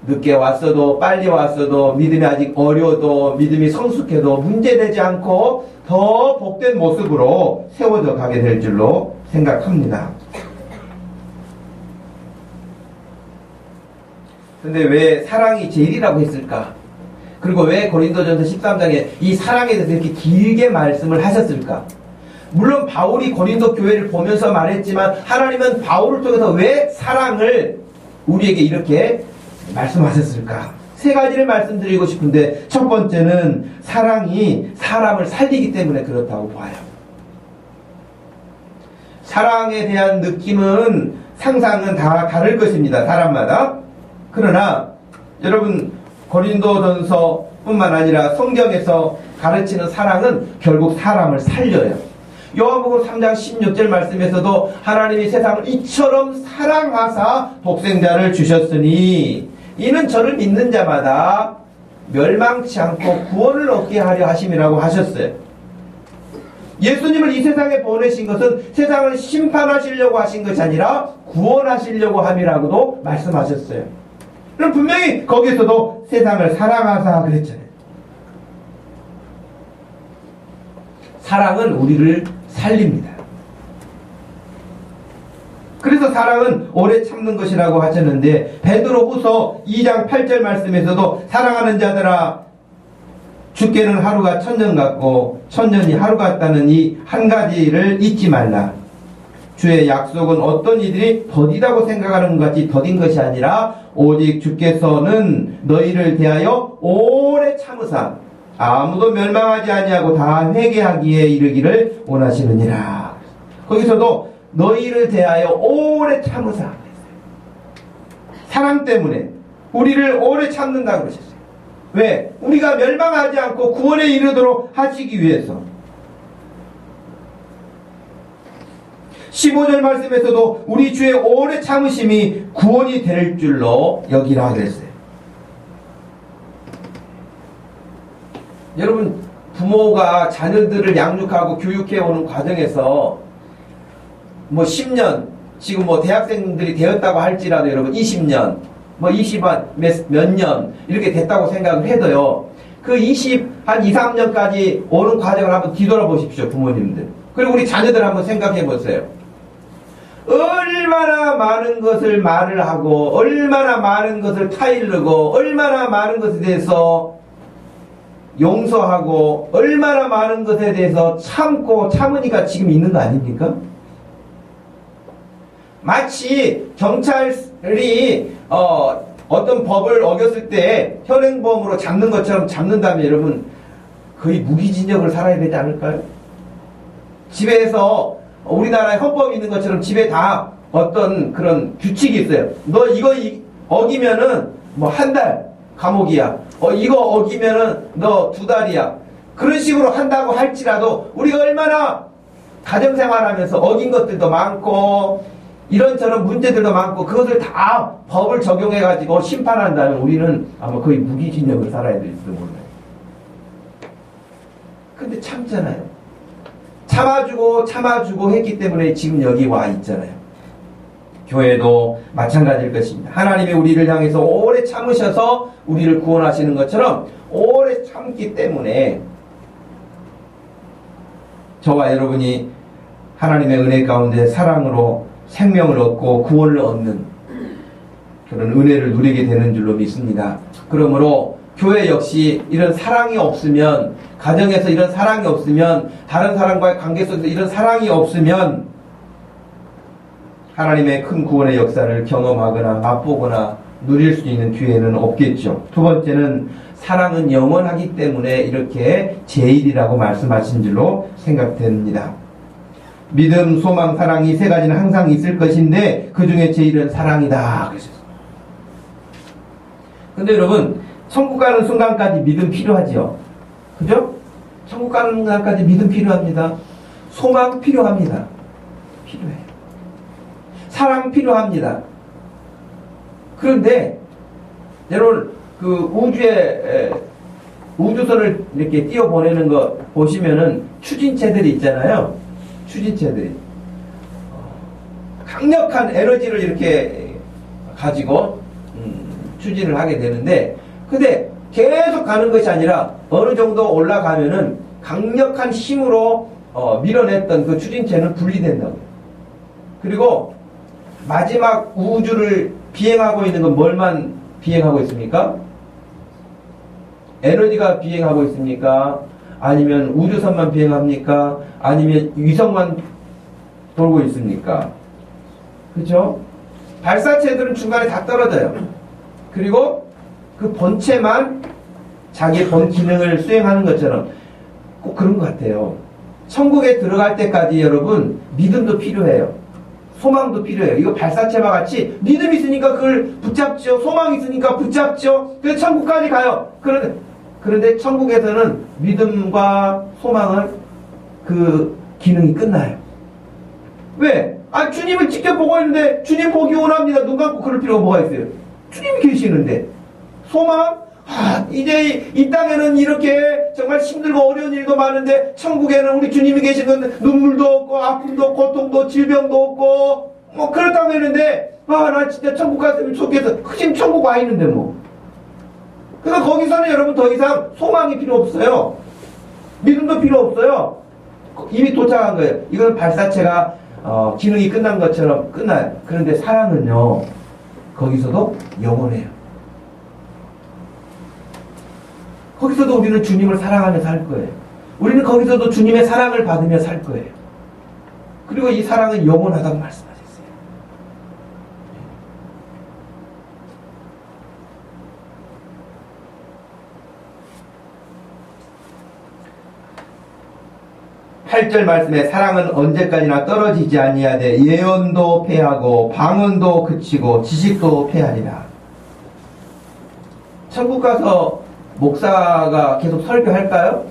늦게 왔어도 빨리 왔어도 믿음이 아직 어려도 믿음이 성숙해도 문제되지 않고 더 복된 모습으로 세워져 가게 될 줄로 생각합니다. 근데 왜 사랑이 제일이라고 했을까? 그리고 왜 고린도전서 13장에 이 사랑에 대해서 이렇게 길게 말씀을 하셨을까? 물론 바울이 고린도 교회를 보면서 말했지만 하나님은 바울을 통해서 왜 사랑을 우리에게 이렇게 말씀하셨을까? 세 가지를 말씀드리고 싶은데, 첫 번째는 사랑이 사람을 살리기 때문에 그렇다고 봐요. 사랑에 대한 느낌은, 상상은 다 다를 것입니다. 사람마다. 그러나 여러분 고린도전서 뿐만 아니라 성경에서 가르치는 사랑은 결국 사람을 살려요. 요한복음 3장 16절 말씀에서도 하나님이 세상을 이처럼 사랑하사 독생자를 주셨으니 이는 저를 믿는 자마다 멸망치 않고 구원을 얻게 하려 하심이라고 하셨어요. 예수님을 이 세상에 보내신 것은 세상을 심판하시려고 하신 것이 아니라 구원하시려고 함이라고도 말씀하셨어요. 그럼 분명히 거기서도 세상을 사랑하사 그랬잖아요. 사랑은 우리를 살립니다. 그래서 사랑은 오래 참는 것이라고 하셨는데 베드로후서 2장 8절 말씀에서도 사랑하는 자들아 주께는 하루가 천년 같고 천년이 하루 같다는 이 한 가지를 잊지 말라. 주의 약속은 어떤 이들이 더디다고 생각하는 것 같이 더딘 것이 아니라 오직 주께서는 너희를 대하여 오래 참으사 아무도 멸망하지 아니하고 다 회개하기에 이르기를 원하시느니라. 거기서도 너희를 대하여 오래 참으사 사랑 때문에 우리를 오래 참는다고 그러셨어요. 왜? 우리가 멸망하지 않고 구원에 이르도록 하시기 위해서. 15절 말씀에서도 우리 주의 오래 참으심이 구원이 될 줄로 여기라 그랬어요. 여러분, 부모가 자녀들을 양육하고 교육해오는 과정에서 뭐 10년, 지금 뭐 대학생들이 되었다고 할지라도 여러분 20년, 뭐 20한 몇 년 이렇게 됐다고 생각을 해도요. 그 한 2, 3년까지 오는 과정을 한번 뒤돌아보십시오, 부모님들. 그리고 우리 자녀들 한번 생각해 보세요. 얼마나 많은 것을 말을 하고 얼마나 많은 것을 타일르고 얼마나 많은 것에 대해서 용서하고 얼마나 많은 것에 대해서 참으니까 지금 있는 거 아닙니까? 마치 경찰이 어떤 법을 어겼을 때 현행범으로 잡는 것처럼 잡는다면 여러분 거의 무기징역을 살아야 되지 않을까요? 집에서 우리나라에 헌법이 있는 것처럼 집에 다 어떤 그런 규칙이 있어요. 너 이거 어기면은 뭐 한 달 감옥이야. 이거 어기면은 너 2달이야. 그런 식으로 한다고 할지라도 우리가 얼마나 가정생활하면서 어긴 것들도 많고 이런저런 문제들도 많고 그것을 다 법을 적용해가지고 심판한다면 우리는 아마 거의 무기징역을 살아야 될지도 몰라요. 근데 참잖아요. 참아주고 했기 때문에 지금 여기 와 있잖아요. 교회도 마찬가지일 것입니다. 하나님이 우리를 향해서 오래 참으셔서 우리를 구원하시는 것처럼 오래 참기 때문에 저와 여러분이 하나님의 은혜 가운데 사랑으로 생명을 얻고 구원을 얻는 그런 은혜를 누리게 되는 줄로 믿습니다. 그러므로 교회 역시 이런 사랑이 없으면, 가정에서 이런 사랑이 없으면, 다른 사람과의 관계 속에서 이런 사랑이 없으면 하나님의 큰 구원의 역사를 경험하거나 맛보거나 누릴 수 있는 기회는 없겠죠. 두 번째는 사랑은 영원하기 때문에 이렇게 제1이라고 말씀하신 줄로 생각됩니다. 믿음, 소망, 사랑이 세 가지는 항상 있을 것인데 그 중에 제1은 사랑이다 그러셨어요. 근데 여러분, 천국 가는 순간까지 믿음 필요하죠. 그죠? 천국 가는 순간까지 믿음 필요합니다. 소망 필요합니다. 필요해요. 사랑 필요합니다. 그런데 여러분 그 우주선을 이렇게 띄워보내는 거 보시면은 추진체들이 있잖아요. 추진체들이 강력한 에너지를 이렇게 가지고 추진을 하게 되는데, 근데 계속 가는 것이 아니라 어느 정도 올라가면은 강력한 힘으로 밀어냈던 그 추진체는 분리된다고요. 그리고 마지막 우주를 비행하고 있는 건 뭘만 비행하고 있습니까? 에너지가 비행하고 있습니까? 아니면 우주선만 비행합니까? 아니면 위성만 돌고 있습니까? 그렇죠? 발사체들은 중간에 다 떨어져요. 그리고 그 본체만 자기 본 기능을 수행하는 것처럼 꼭 그런 것 같아요. 천국에 들어갈 때까지 여러분 믿음도 필요해요. 소망도 필요해요. 이거 발사체와 같이 믿음이 있으니까 그걸 붙잡죠. 소망이 있으니까 붙잡죠. 그래서 천국까지 가요. 그런데 천국에서는 믿음과 소망은 그 기능이 끝나요. 왜? 아, 주님을 직접 보고 있는데 주님 보기 원합니다. 눈 감고 그럴 필요가 뭐가 있어요? 주님이 계시는데. 소망? 아, 이제 이 땅에는 이렇게 정말 힘들고 어려운 일도 많은데 천국에는 우리 주님이 계시는 눈물도 없고 아픔도 없고 고통도 질병도 없고 뭐 그렇다고 했는데 아, 나 진짜 천국 갔으면 좋겠어. 지금 천국 와 있는데 뭐. 그러니까 거기서는 여러분 더 이상 소망이 필요 없어요. 믿음도 필요 없어요. 이미 도착한 거예요. 이건 발사체가 기능이 끝난 것처럼 끝나요. 그런데 사랑은요, 거기서도 영원해요. 거기서도 우리는 주님을 사랑하며 살 거예요. 우리는 거기서도 주님의 사랑을 받으며 살 거예요. 그리고 이 사랑은 영원하다고 말씀하셨어요. 8절 말씀에 사랑은 언제까지나 떨어지지 아니하되 예언도 패하고 방언도 그치고 지식도 패하리라. 천국 가서 목사가 계속 설교할까요?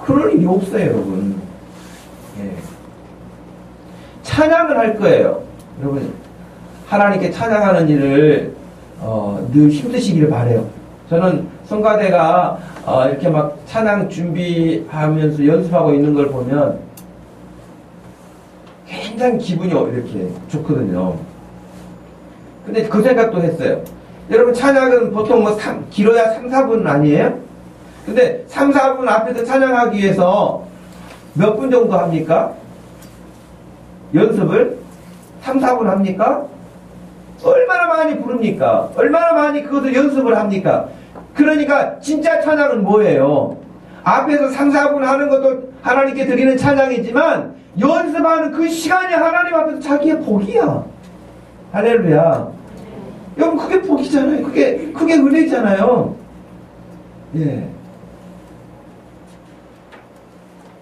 그럴 일이 없어요, 여러분. 예. 찬양을 할 거예요. 여러분, 하나님께 찬양하는 일을 늘 힘드시기를 바라요. 저는 성가대가 이렇게 막 찬양 준비하면서 연습하고 있는 걸 보면 굉장히 기분이 이렇게 좋거든요. 근데 그 생각도 했어요. 여러분, 찬양은 보통 뭐 길어야 3, 4분 아니에요? 근데 3, 4분 앞에서 찬양하기 위해서 몇 분 정도 합니까? 연습을? 3, 4분 합니까? 얼마나 많이 부릅니까? 얼마나 많이 그것을 연습을 합니까? 그러니까 진짜 찬양은 뭐예요? 앞에서 3, 4분 하는 것도 하나님께 드리는 찬양이지만 연습하는 그 시간이 하나님 앞에서 자기의 복이야. 할렐루야. 여러분, 그게 복이잖아요. 그게 은혜잖아요. 예.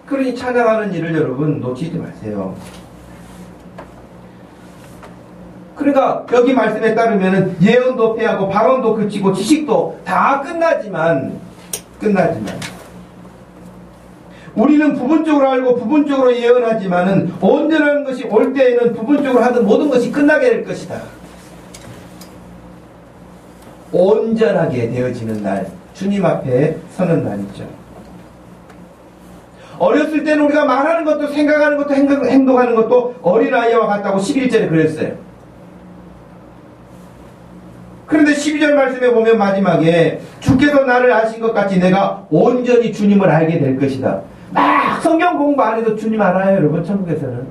그러니 찬양하는 일을 여러분 놓치지 마세요. 그러니까 여기 말씀에 따르면은 예언도 패하고 방언도 그치고 지식도 다 끝나지만 우리는 부분적으로 알고 부분적으로 예언하지만은 온전한 것이 올 때에는 부분적으로 하던 모든 것이 끝나게 될 것이다. 온전하게 되어지는 날, 주님 앞에 서는 날이죠. 어렸을 때는 우리가 말하는 것도 생각하는 것도 행동하는 것도 어린아이와 같다고 11절에 그랬어요. 그런데 12절 말씀에 보면 마지막에 주께서 나를 아신 것 같이 내가 온전히 주님을 알게 될 것이다. 막 성경 공부 안 해도 주님 알아요, 여러분. 천국에서는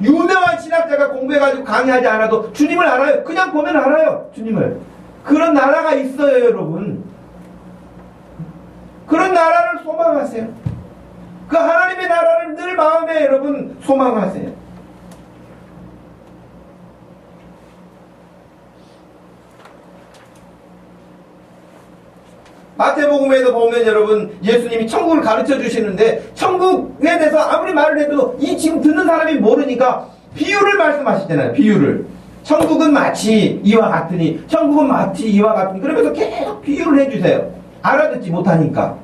유명한 신학자가 공부해가지고 강의하지 않아도 주님을 알아요. 그냥 보면 알아요, 주님을. 그런 나라가 있어요, 여러분. 그런 나라를 소망하세요. 그 하나님의 나라를 늘 마음에 여러분 소망하세요. 마태복음에도 보면 여러분 예수님이 천국을 가르쳐 주시는데 천국에 대해서 아무리 말을 해도 이 지금 듣는 사람이 모르니까 비유를 말씀하시잖아요. 비유를. 천국은 마치 이와 같으니, 천국은 마치 이와 같으니, 그러면서 계속 비유를 해주세요. 알아듣지 못하니까.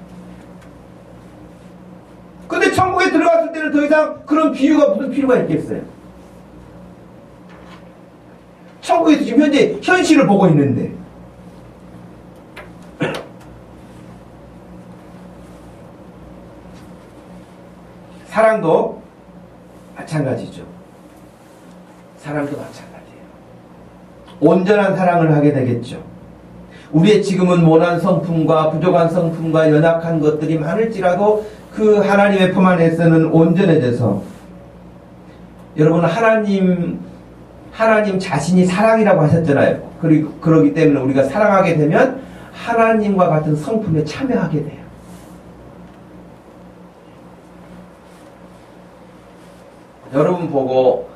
근데 천국에 들어갔을 때는 더 이상 그런 비유가 무슨 필요가 있겠어요? 천국에서 지금 현재 현실을 보고 있는데. 사랑도 마찬가지죠. 사랑도 마찬가지예요. 온전한 사랑을 하게 되겠죠. 우리의 지금은 모난 성품과 부족한 성품과 연약한 것들이 많을지라도 그 하나님의 품 안에서는 온전해져서 여러분 하나님 자신이 사랑이라고 하셨잖아요. 그러기 때문에 우리가 사랑하게 되면 하나님과 같은 성품에 참여하게 돼요. 여러분 보고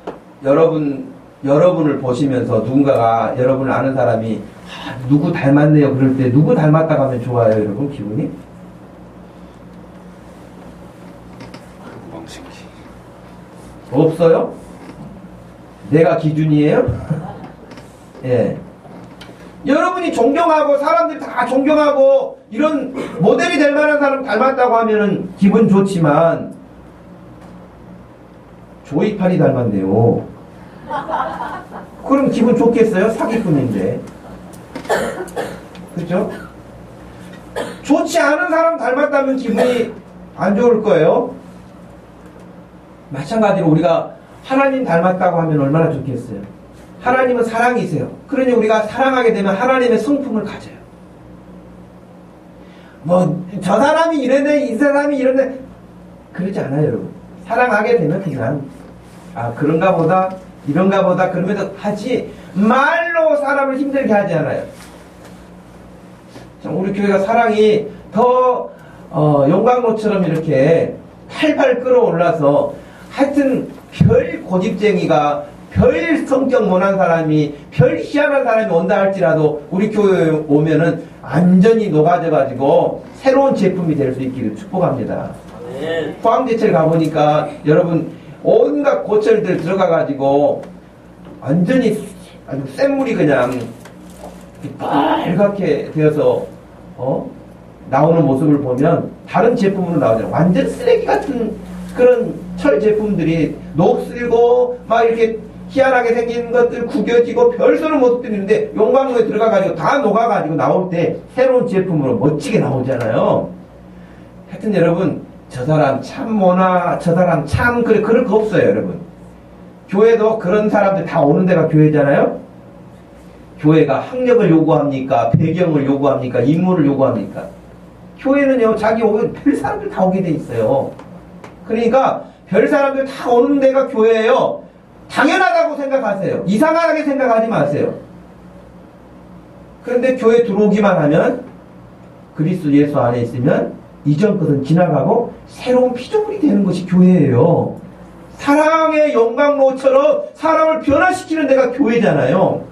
여러분을 보시면서 누군가가 여러분을 아는 사람이 누구 닮았네요 그럴 때 누구 닮았다고 하면 좋아요, 여러분 기분이? 없어요? 내가 기준이에요? 예. 여러분이 존경하고 사람들이 다 존경하고 이런 모델이 될 만한 사람 닮았다고 하면은 기분 좋지만 조이팔이 닮았네요. 그럼 기분 좋겠어요? 사기꾼인데. 그렇죠? 좋지 않은 사람 닮았다면 기분이 안 좋을 거예요. 마찬가지로 우리가 하나님 닮았다고 하면 얼마나 좋겠어요. 하나님은 사랑이세요. 그러니 우리가 사랑하게 되면 하나님의 성품을 가져요. 저 사람이 이러네, 이 사람이 이러네. 그러지 않아요, 여러분. 사랑하게 되면 그냥, 그런가 보다, 이런가 보다, 그러면서 하지, 말로 사람을 힘들게 하지 않아요. 우리 교회가 사랑이 더, 용광로처럼 이렇게 팔팔 끌어올라서, 하여튼, 별 고집쟁이가, 별 성격 모난 사람이, 별 희한한 사람이 온다 할지라도, 우리 교회에 오면은 완전히 녹아져가지고, 새로운 제품이 될 수 있기를 축복합니다. 포항제철 가보니까 여러분 온갖 고철들 들어가가지고 완전히 아주 센 물이 그냥 빨갛게 되어서 나오는 모습을 보면 다른 제품으로 나오잖아요. 완전 쓰레기 같은 그런 철 제품들이 녹슬고 막 이렇게 희한하게 생긴 것들 구겨지고 별소는 모습들이 있는데 용광로에 들어가가지고 다 녹아가지고 나올 때 새로운 제품으로 멋지게 나오잖아요. 하여튼 여러분 저 사람 참 뭐나, 저 사람 참, 그럴 거 없어요, 여러분. 교회도 그런 사람들 다 오는 데가 교회잖아요? 교회가 학력을 요구합니까? 배경을 요구합니까? 인물을 요구합니까? 교회는요, 자기 오면 별 사람들 다 오게 돼 있어요. 그러니까, 별 사람들 다 오는 데가 교회예요. 당연하다고 생각하세요. 이상하게 생각하지 마세요. 그런데 교회 들어오기만 하면, 그리스도 예수 안에 있으면, 이전 것은 지나가고 새로운 피조물이 되는 것이 교회예요. 사랑의 용광로처럼 사람을 변화시키는 데가 교회잖아요.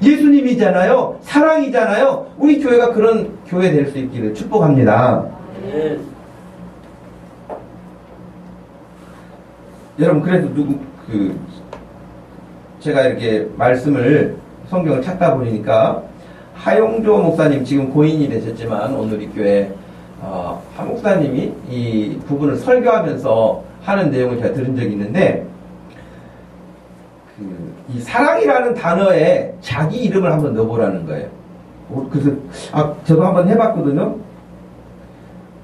예수님이잖아요. 사랑이잖아요. 우리 교회가 그런 교회 될 수 있기를 축복합니다. 여러분 그래서 제가 이렇게 말씀을 성경을 찾다 보니까 하용조 목사님 지금 고인이 되셨지만 오늘 이 교회 하 목사님이 이 부분을 설교하면서 하는 내용을 제가 들은 적이 있는데, 이 사랑이라는 단어에 자기 이름을 한번 넣어보라는 거예요. 그래서, 저도 한번 해봤거든요.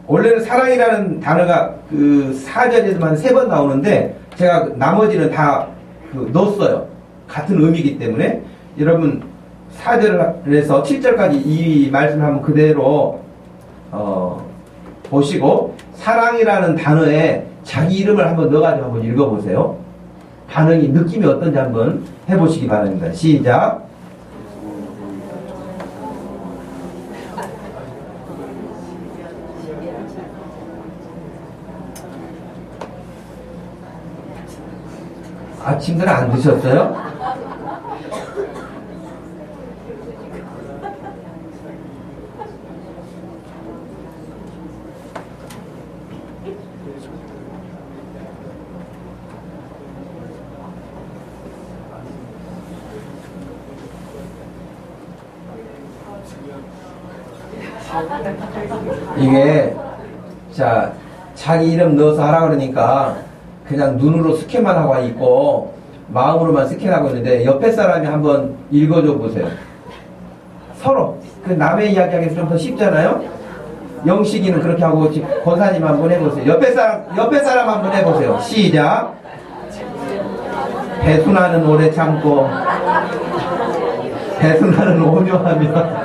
원래는 사랑이라는 단어가 그 4절에서만 3번 나오는데, 제가 나머지는 다 넣었어요. 같은 의미이기 때문에. 여러분, 4절에서 7절까지 이 말씀을 한번 그대로, 보시고 사랑이라는 단어에 자기 이름을 한번 넣어가지고 한번 읽어보세요. 반응이 느낌이 어떤지 한번 해보시기 바랍니다. 시작. 아침들 안 드셨어요? 이게 자기 이름 넣어서 하라 그러니까 그냥 눈으로 스캔만 하고 있고 마음으로만 스캔하고 있는데 옆에 사람이 한번 읽어줘 보세요. 서로 남의 이야기하기에서 좀 더 쉽잖아요. 영식이는 그렇게 하고 권사님 한번 해보세요. 옆에 사람 한번 해보세요. 시작. 배순하는 오래 참고 배순하는 온유하며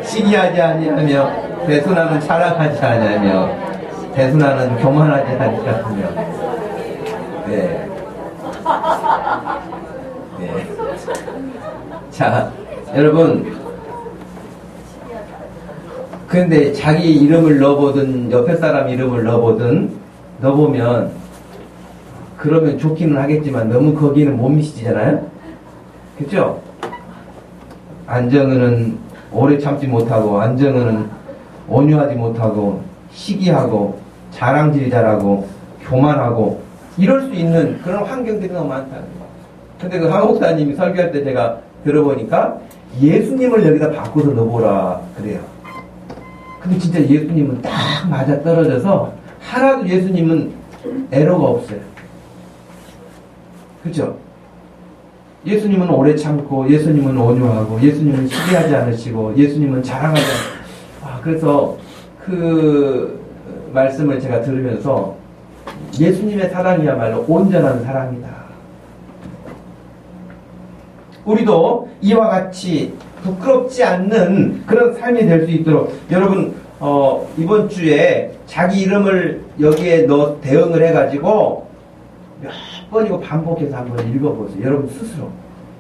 시기하지 아니하며 배순하는 자랑하지 아니하며 배순하는 교만하지 아니하며. 네. 네. 자, 여러분, 근데 자기 이름을 넣어보든 옆에 사람 이름을 넣어보면 그러면 좋기는 하겠지만 너무 거기는 못 미치잖아요. 그렇죠? 안정은은 오래 참지 못하고, 안정은은 온유하지 못하고, 시기하고, 자랑질이 잘하고, 교만하고, 이럴 수 있는 그런 환경들이 너무 많다는 거예요. 근데 그 하 목사님이 설교할 때 제가 들어보니까 예수님을 여기다 바꿔서 넣어보라 그래요. 근데 진짜 예수님은 딱 맞아 떨어져서 하나도 예수님은 에러가 없어요. 그죠? 예수님은 오래 참고, 예수님은 온유하고, 예수님은 시기하지 않으시고, 예수님은 자랑하지 않으시고. 그래서 그 말씀을 제가 들으면서 예수님의 사랑이야말로 온전한 사랑이다. 우리도 이와 같이 부끄럽지 않는 그런 삶이 될 수 있도록 여러분 이번 주에 자기 이름을 여기에 대응을 해가지고 몇 번이고 반복해서 한번 읽어보세요. 여러분 스스로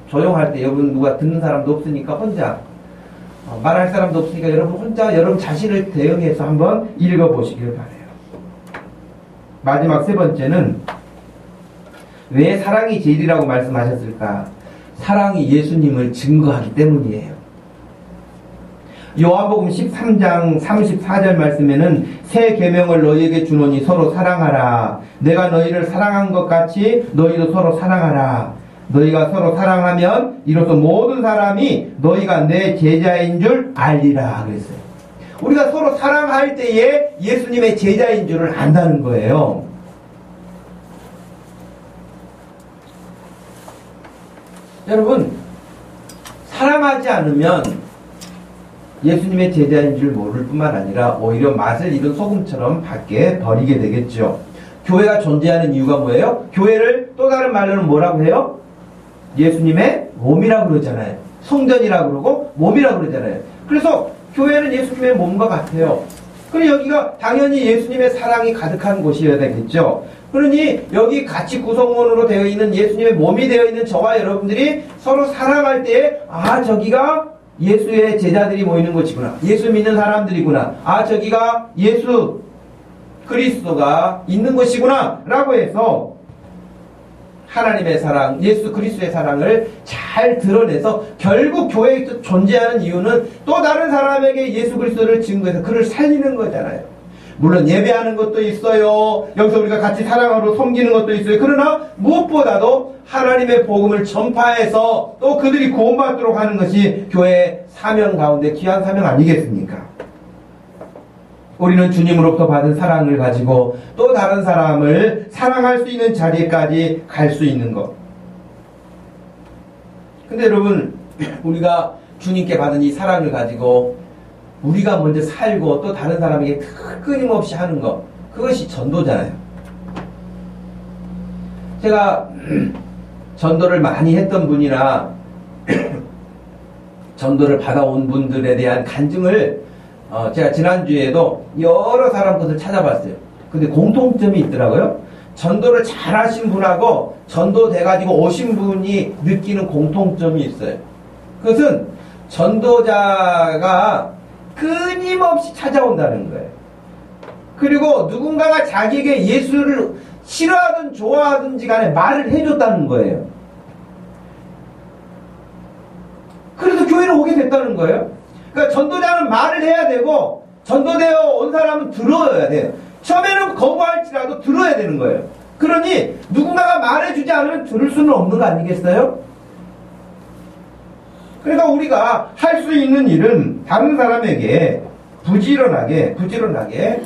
조용할 때 여러분 누가 듣는 사람도 없으니까 혼자 말할 사람도 없으니까 여러분 혼자 여러분 자신을 대응해서 한번 읽어보시길 바래요. 마지막 세 번째는 왜 사랑이 제일이라고 말씀하셨을까? 사랑이 예수님을 증거하기 때문이에요. 요한복음 13장 34절 말씀에는 새 계명을 너희에게 주노니 서로 사랑하라. 내가 너희를 사랑한 것 같이 너희도 서로 사랑하라. 너희가 서로 사랑하면 이로써 모든 사람이 너희가 내 제자인 줄 알리라 그랬어요. 우리가 서로 사랑할 때에 예수님의 제자인 줄을 안다는 거예요. 여러분, 사랑하지 않으면 예수님의 제자인 줄 모를 뿐만 아니라 오히려 맛을 잃은 소금처럼 밖에 버리게 되겠죠. 교회가 존재하는 이유가 뭐예요? 교회를 또 다른 말로는 뭐라고 해요? 예수님의 몸이라고 그러잖아요. 성전이라고 그러고 몸이라고 그러잖아요. 그래서 교회는 예수님의 몸과 같아요. 그럼 여기가 당연히 예수님의 사랑이 가득한 곳이어야 되겠죠. 그러니 여기 같이 구성원으로 되어 있는 예수님의 몸이 되어 있는 저와 여러분들이 서로 사랑할 때 저기가 예수의 제자들이 모이는 곳이구나. 예수 믿는 사람들이구나. 저기가 예수 그리스도가 있는 곳이구나 라고 해서 하나님의 사랑, 예수 그리스도의 사랑을 잘 드러내서 결국 교회에 존재하는 이유는 또 다른 사람에게 예수 그리스도를 증거해서 그를 살리는 거잖아요. 물론 예배하는 것도 있어요. 여기서 우리가 같이 사랑하러 섬기는 것도 있어요. 그러나 무엇보다도 하나님의 복음을 전파해서 또 그들이 구원받도록 하는 것이 교회의 사명 가운데 귀한 사명 아니겠습니까? 우리는 주님으로부터 받은 사랑을 가지고 또 다른 사람을 사랑할 수 있는 자리까지 갈 수 있는 것. 근데 여러분, 우리가 주님께 받은 이 사랑을 가지고 우리가 먼저 살고 또 다른 사람에게 끊임없이 하는 것, 그것이 전도잖아요. 제가 전도를 많이 했던 분이나 전도를 받아온 분들에 대한 간증을 제가 지난주에도 여러 사람 것을 찾아봤어요. 근데 공통점이 있더라고요. 전도를 잘 하신 분하고 전도돼가지고 오신 분이 느끼는 공통점이 있어요. 그것은 전도자가 끊임없이 찾아온다는 거예요. 그리고 누군가가 자기에게 예수를 싫어하든 좋아하든지 간에 말을 해줬다는 거예요. 그래서 교회를 오게 됐다는 거예요. 그러니까 전도자는 말을 해야 되고 전도되어 온 사람은 들어야 돼요. 처음에는 거부할지라도 들어야 되는 거예요. 그러니 누군가가 말해주지 않으면 들을 수는 없는 거 아니겠어요? 그러니까 우리가 할 수 있는 일은 다른 사람에게 부지런하게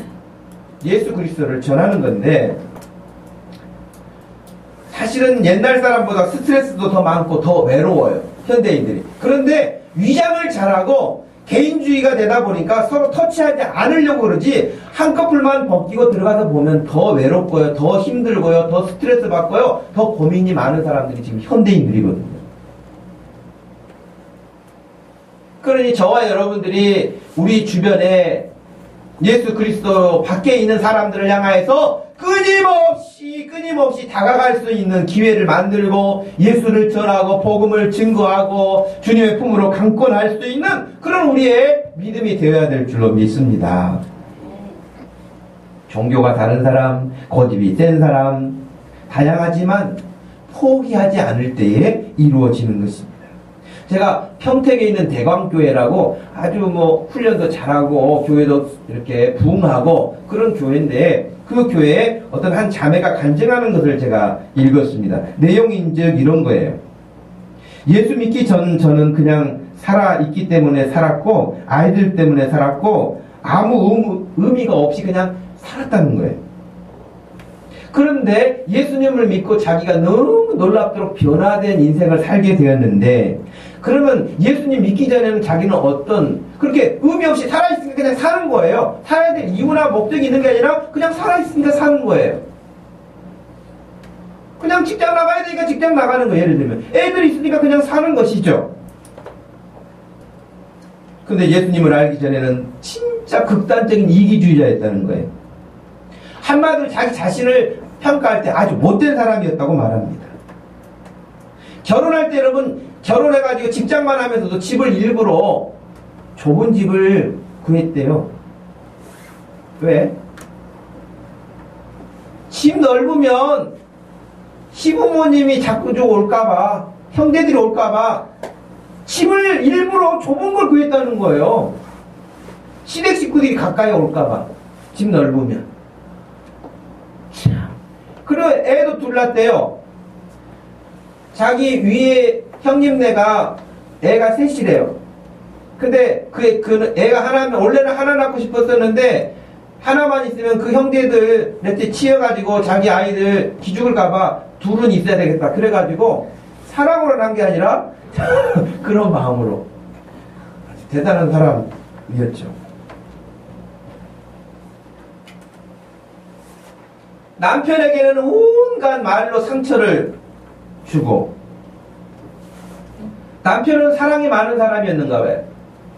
예수 그리스도를 전하는 건데, 사실은 옛날 사람보다 스트레스도 더 많고 더 외로워요, 현대인들이. 그런데 위장을 잘하고 개인주의가 되다 보니까 서로 터치하지 않으려고 그러지, 한꺼풀만 벗기고 들어가서 보면 더 외롭고요, 더 힘들고요, 더 스트레스 받고요, 더 고민이 많은 사람들이 지금 현대인들이거든요. 그러니 저와 여러분들이 우리 주변에 예수 그리스도 밖에 있는 사람들을 향하여서 끊임없이 다가갈 수 있는 기회를 만들고 예수를 전하고 복음을 증거하고 주님의 품으로 강권할 수 있는 그런 우리의 믿음이 되어야 될 줄로 믿습니다. 종교가 다른 사람, 고집이 센 사람, 다양하지만 포기하지 않을 때에 이루어지는 것입니다. 제가 평택에 있는 대광교회라고 아주 훈련도 잘하고 교회도 이렇게 부흥하고 그런 교회인데, 그 교회에 어떤 한 자매가 간증하는 것을 제가 읽었습니다. 내용인즉 이런 거예요. 예수 믿기 전 저는 그냥 살아있기 때문에 살았고 아이들 때문에 살았고 아무 의미가 없이 그냥 살았다는 거예요. 그런데 예수님을 믿고 자기가 너무 놀랍도록 변화된 인생을 살게 되었는데, 그러면 예수님 믿기 전에는 자기는 어떤 그렇게 의미 없이 살아있으니까 그냥 사는 거예요. 살아야 될 이유나 목적이 있는 게 아니라 그냥 살아있으니까 사는 거예요. 그냥 직장 나가야 되니까 직장 나가는 거예요. 예를 들면 애들이 있으니까 그냥 사는 것이죠. 근데 예수님을 알기 전에는 진짜 극단적인 이기주의자였다는 거예요. 한마디로 자기 자신을 평가할 때 아주 못된 사람이었다고 말합니다. 결혼할 때 여러분, 결혼해가지고 직장만 하면서도 집을 일부러 좁은 집을 구했대요. 왜? 집 넓으면 시부모님이 자꾸 올까봐, 형제들이 올까봐 집을 일부러 좁은 걸 구했다는 거예요. 시댁 식구들이 가까이 올까봐. 집 넓으면. 참. 그리고 애도 둘 낳았대요. 자기 위에 형님네가 애가 셋이래요. 근데 그 애가 하나면, 원래는 하나 낳고 싶었었는데 하나만 있으면 그 형제들한테 치여가지고 자기 아이들 기죽을까봐 둘은 있어야 되겠다. 그래가지고 사랑으로 난 게 아니라 그런 마음으로. 아주 대단한 사람이었죠. 남편에게는 온갖 말로 상처를 주고, 남편은 사랑이 많은 사람이었는가 봐요.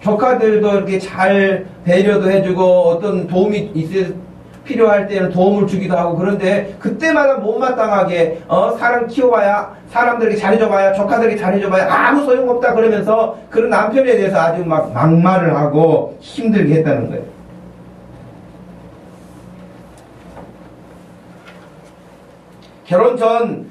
조카들도 이렇게 잘 배려도 해주고 어떤 도움이 필요할 때는 도움을 주기도 하고, 그런데 그때마다 못마땅하게 사람 키워봐야, 사람들에게 잘해줘봐야, 조카들에게 잘해줘봐야 아무 소용없다 그러면서 그런 남편에 대해서 아주 막 막말을 하고 힘들게 했다는 거예요. 결혼 전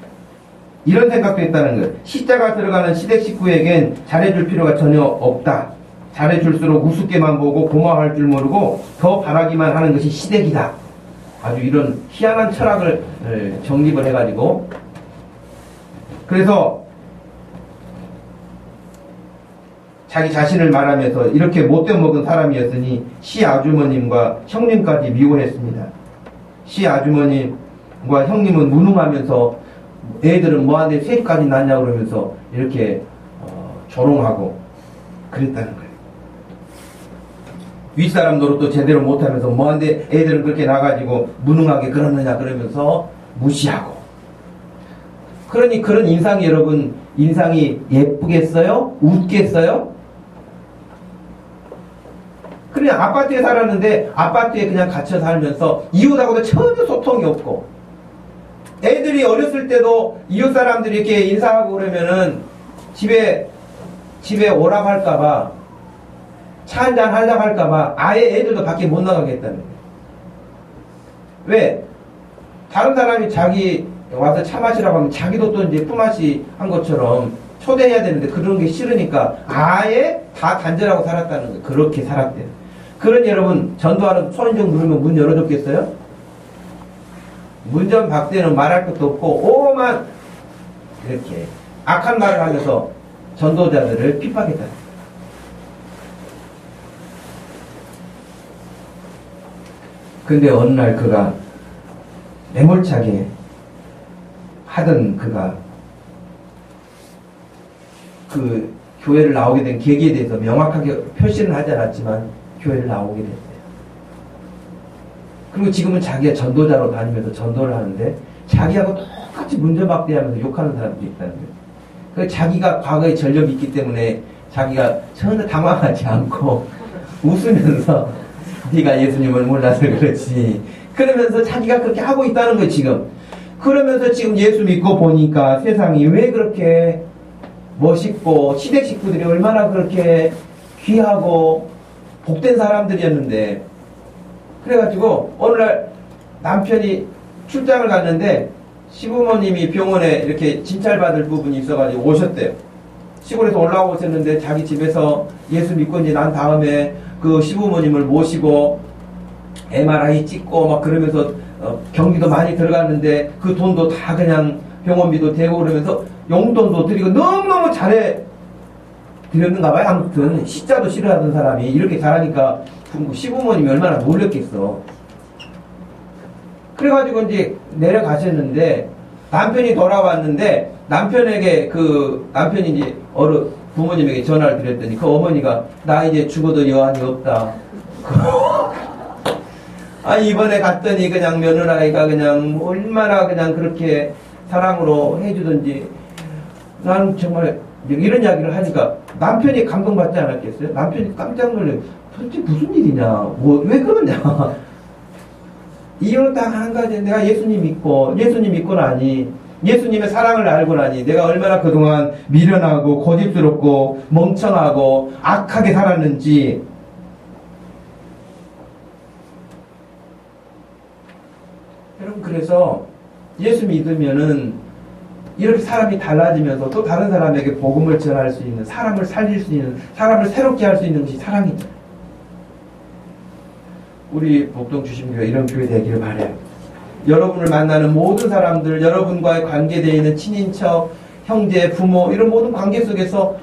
이런 생각도 했다는 거예요. 시자가 들어가는 시댁 식구에겐 잘해줄 필요가 전혀 없다. 잘해줄수록 우습게만 보고 고마워할 줄 모르고 더 바라기만 하는 것이 시댁이다. 아주 이런 희한한 철학을 정립을 해가지고, 그래서 자기 자신을 말하면서 이렇게 못돼 먹은 사람이었으니 시아주머님과 형님까지 미워했습니다. 시아주머님과 형님은 무능하면서 애들은 뭐하는데 셋까지 낳냐 그러면서 이렇게 조롱하고 그랬다는 거예요. 윗사람 노릇도 제대로 못하면서 뭐하는데 애들은 그렇게 나가지고 무능하게 그러느냐 그러면서 무시하고. 그러니 그런 인상이, 여러분, 인상이 예쁘겠어요? 웃겠어요? 그냥 아파트에 살았는데 아파트에 그냥 갇혀 살면서 이웃하고도 전혀 소통이 없고, 애들이 어렸을 때도 이웃 사람들이 이렇게 인사하고 그러면은 집에 오라고 할까봐, 차 한잔 하려고 할까봐 아예 애들도 밖에 못 나가겠다는 거예요. 왜? 다른 사람이 자기 와서 차 마시라고 하면 자기도 또 이제 품앗이 한 것처럼 초대해야 되는데 그런 게 싫으니까 아예 다 단절하고 살았다는 거예요. 그렇게 살았대요. 그러니 여러분, 전도하는 초인종 누르면 문 열어줬겠어요? 문전 박대는 말할 것도 없고 오만 이렇게 악한 말을 하면서 전도자들을 핍박했다. 근데 어느 날 그가 매몰차게 하던 그가 그 교회를 나오게 된 계기에 대해서 명확하게 표시는 하지 않았지만 교회를 나오게 됐어요. 그리고 지금은 자기가 전도자로 다니면서 전도를 하는데 자기하고 똑같이 문전박대하면서 욕하는 사람도 있다는 거예요. 그 자기가 과거에 전력이 있기 때문에 자기가 전혀 당황하지 않고 웃으면서 네가 예수님을 몰라서 그렇지, 그러면서 자기가 그렇게 하고 있다는 거예요 지금. 그러면서 지금 예수 믿고 보니까 세상이 왜 그렇게 멋있고 시댁 식구들이 얼마나 그렇게 귀하고 복된 사람들이었는데, 그래가지고 어느 날 남편이 출장을 갔는데 시부모님이 병원에 이렇게 진찰받을 부분이 있어가지고 오셨대요. 시골에서 올라오고 오셨는데 자기 집에서 예수 믿고 이제 난 다음에 그 시부모님을 모시고 MRI 찍고 막 그러면서 경비도 많이 들어갔는데 그 돈도 다 그냥 병원비도 되고 그러면서 용돈도 드리고 너무너무 잘해 드렸는가 봐요. 아무튼 시자도 싫어하던 사람이 이렇게 잘하니까 시부모님이 얼마나 놀랬겠어. 그래가지고 이제 내려가셨는데 남편이 돌아왔는데 남편에게 남편이 이제 부모님에게 전화를 드렸더니 그 어머니가 나 이제 죽어도 여한이 없다. 이번에 갔더니 그냥 며느라이가 그냥 얼마나 그냥 그렇게 사랑으로 해주던지 난 정말 이런 이야기를 하니까 남편이 감동받지 않았겠어요? 남편이 깜짝 놀래요. 도대체 무슨 일이냐? 왜 그러냐? 이유는 딱 한 가지. 내가 예수님 믿고 나니 예수님의 사랑을 알고 나니 내가 얼마나 그동안 미련하고 고집스럽고 멍청하고 악하게 살았는지. 여러분, 그래서 예수 믿으면은 이렇게 사람이 달라지면서 또 다른 사람에게 복음을 전할 수 있는, 사람을 살릴 수 있는, 사람을 새롭게 할 수 있는 것이 사랑이다. 우리 복동 주심교회 이런 교회 되기를 바라요. 여러분을 만나는 모든 사람들, 여러분과의 관계되어 있는 친인척, 형제, 부모 이런 모든 관계 속에서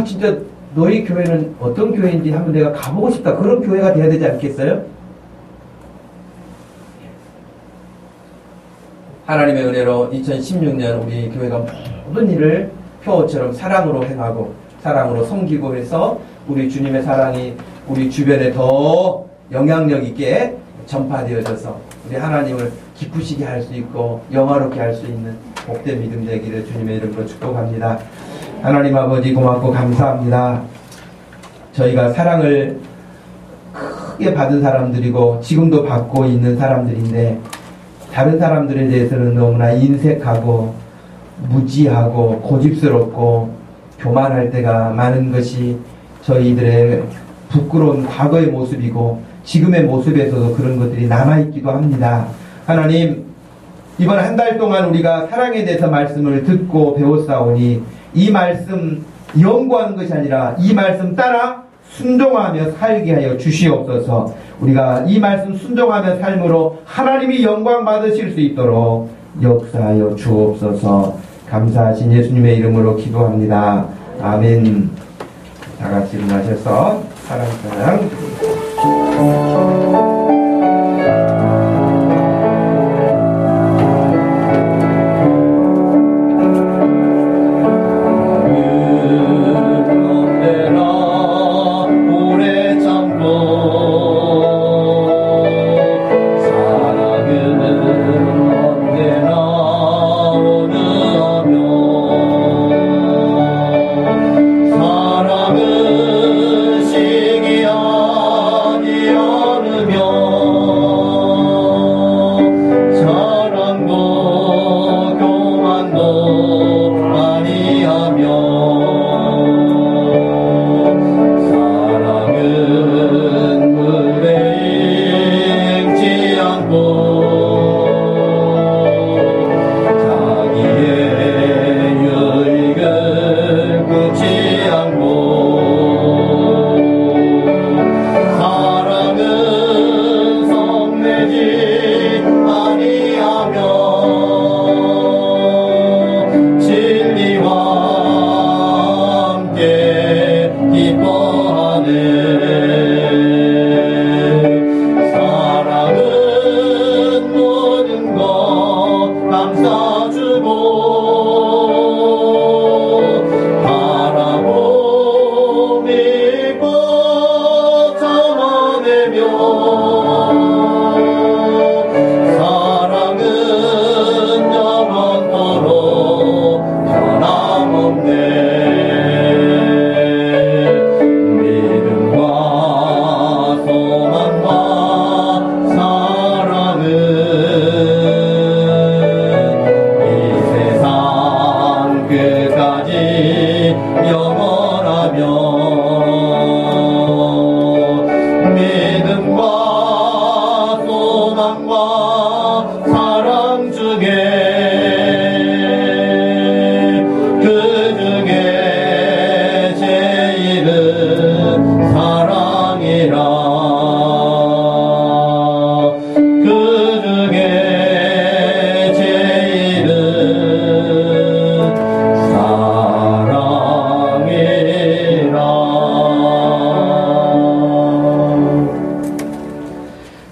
진짜 너희 교회는 어떤 교회인지 한번 내가 가보고 싶다. 그런 교회가 돼야 되지 않겠어요? 하나님의 은혜로 2016년 우리 교회가 모든 일을 표어처럼 사랑으로 행하고 사랑으로 섬기고 해서 우리 주님의 사랑이 우리 주변에 더 영향력 있게 전파되어져서 우리 하나님을 기쁘시게 할 수 있고 영화롭게 할 수 있는 복된 믿음 되기를 주님의 이름으로 축복합니다. 하나님 아버지 고맙고 감사합니다. 저희가 사랑을 크게 받은 사람들이고 지금도 받고 있는 사람들인데 다른 사람들에 대해서는 너무나 인색하고 무지하고 고집스럽고 교만할 때가 많은 것이 저희들의 부끄러운 과거의 모습이고 지금의 모습에서도 그런 것들이 남아있기도 합니다. 하나님, 이번 한 달 동안 우리가 사랑에 대해서 말씀을 듣고 배웠사오니 이 말씀 연구하는 것이 아니라 이 말씀 따라 순종하며 살게 하여 주시옵소서. 우리가 이 말씀 순종하며 삶으로 하나님이 영광 받으실 수 있도록 역사하여 주옵소서. 감사하신 예수님의 이름으로 기도합니다. 아멘. 다 같이 일어나셔서 사랑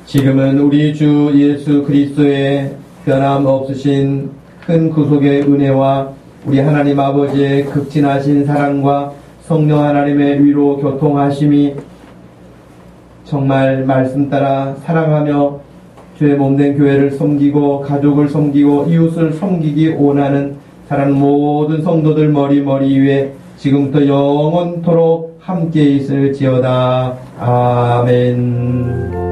지금은 우리 주 예수 그리스도의 변함없으신 큰 구속의 은혜와 우리 하나님 아버지의 극진하신 사랑과 성령 하나님의 위로 교통하심이 정말 말씀 따라 사랑하며 주의 몸된 교회를 섬기고 가족을 섬기고 이웃을 섬기기 원하는 사랑하는 모든 성도들 머리 위에 지금부터 영원토록 함께 있을지어다. 아멘.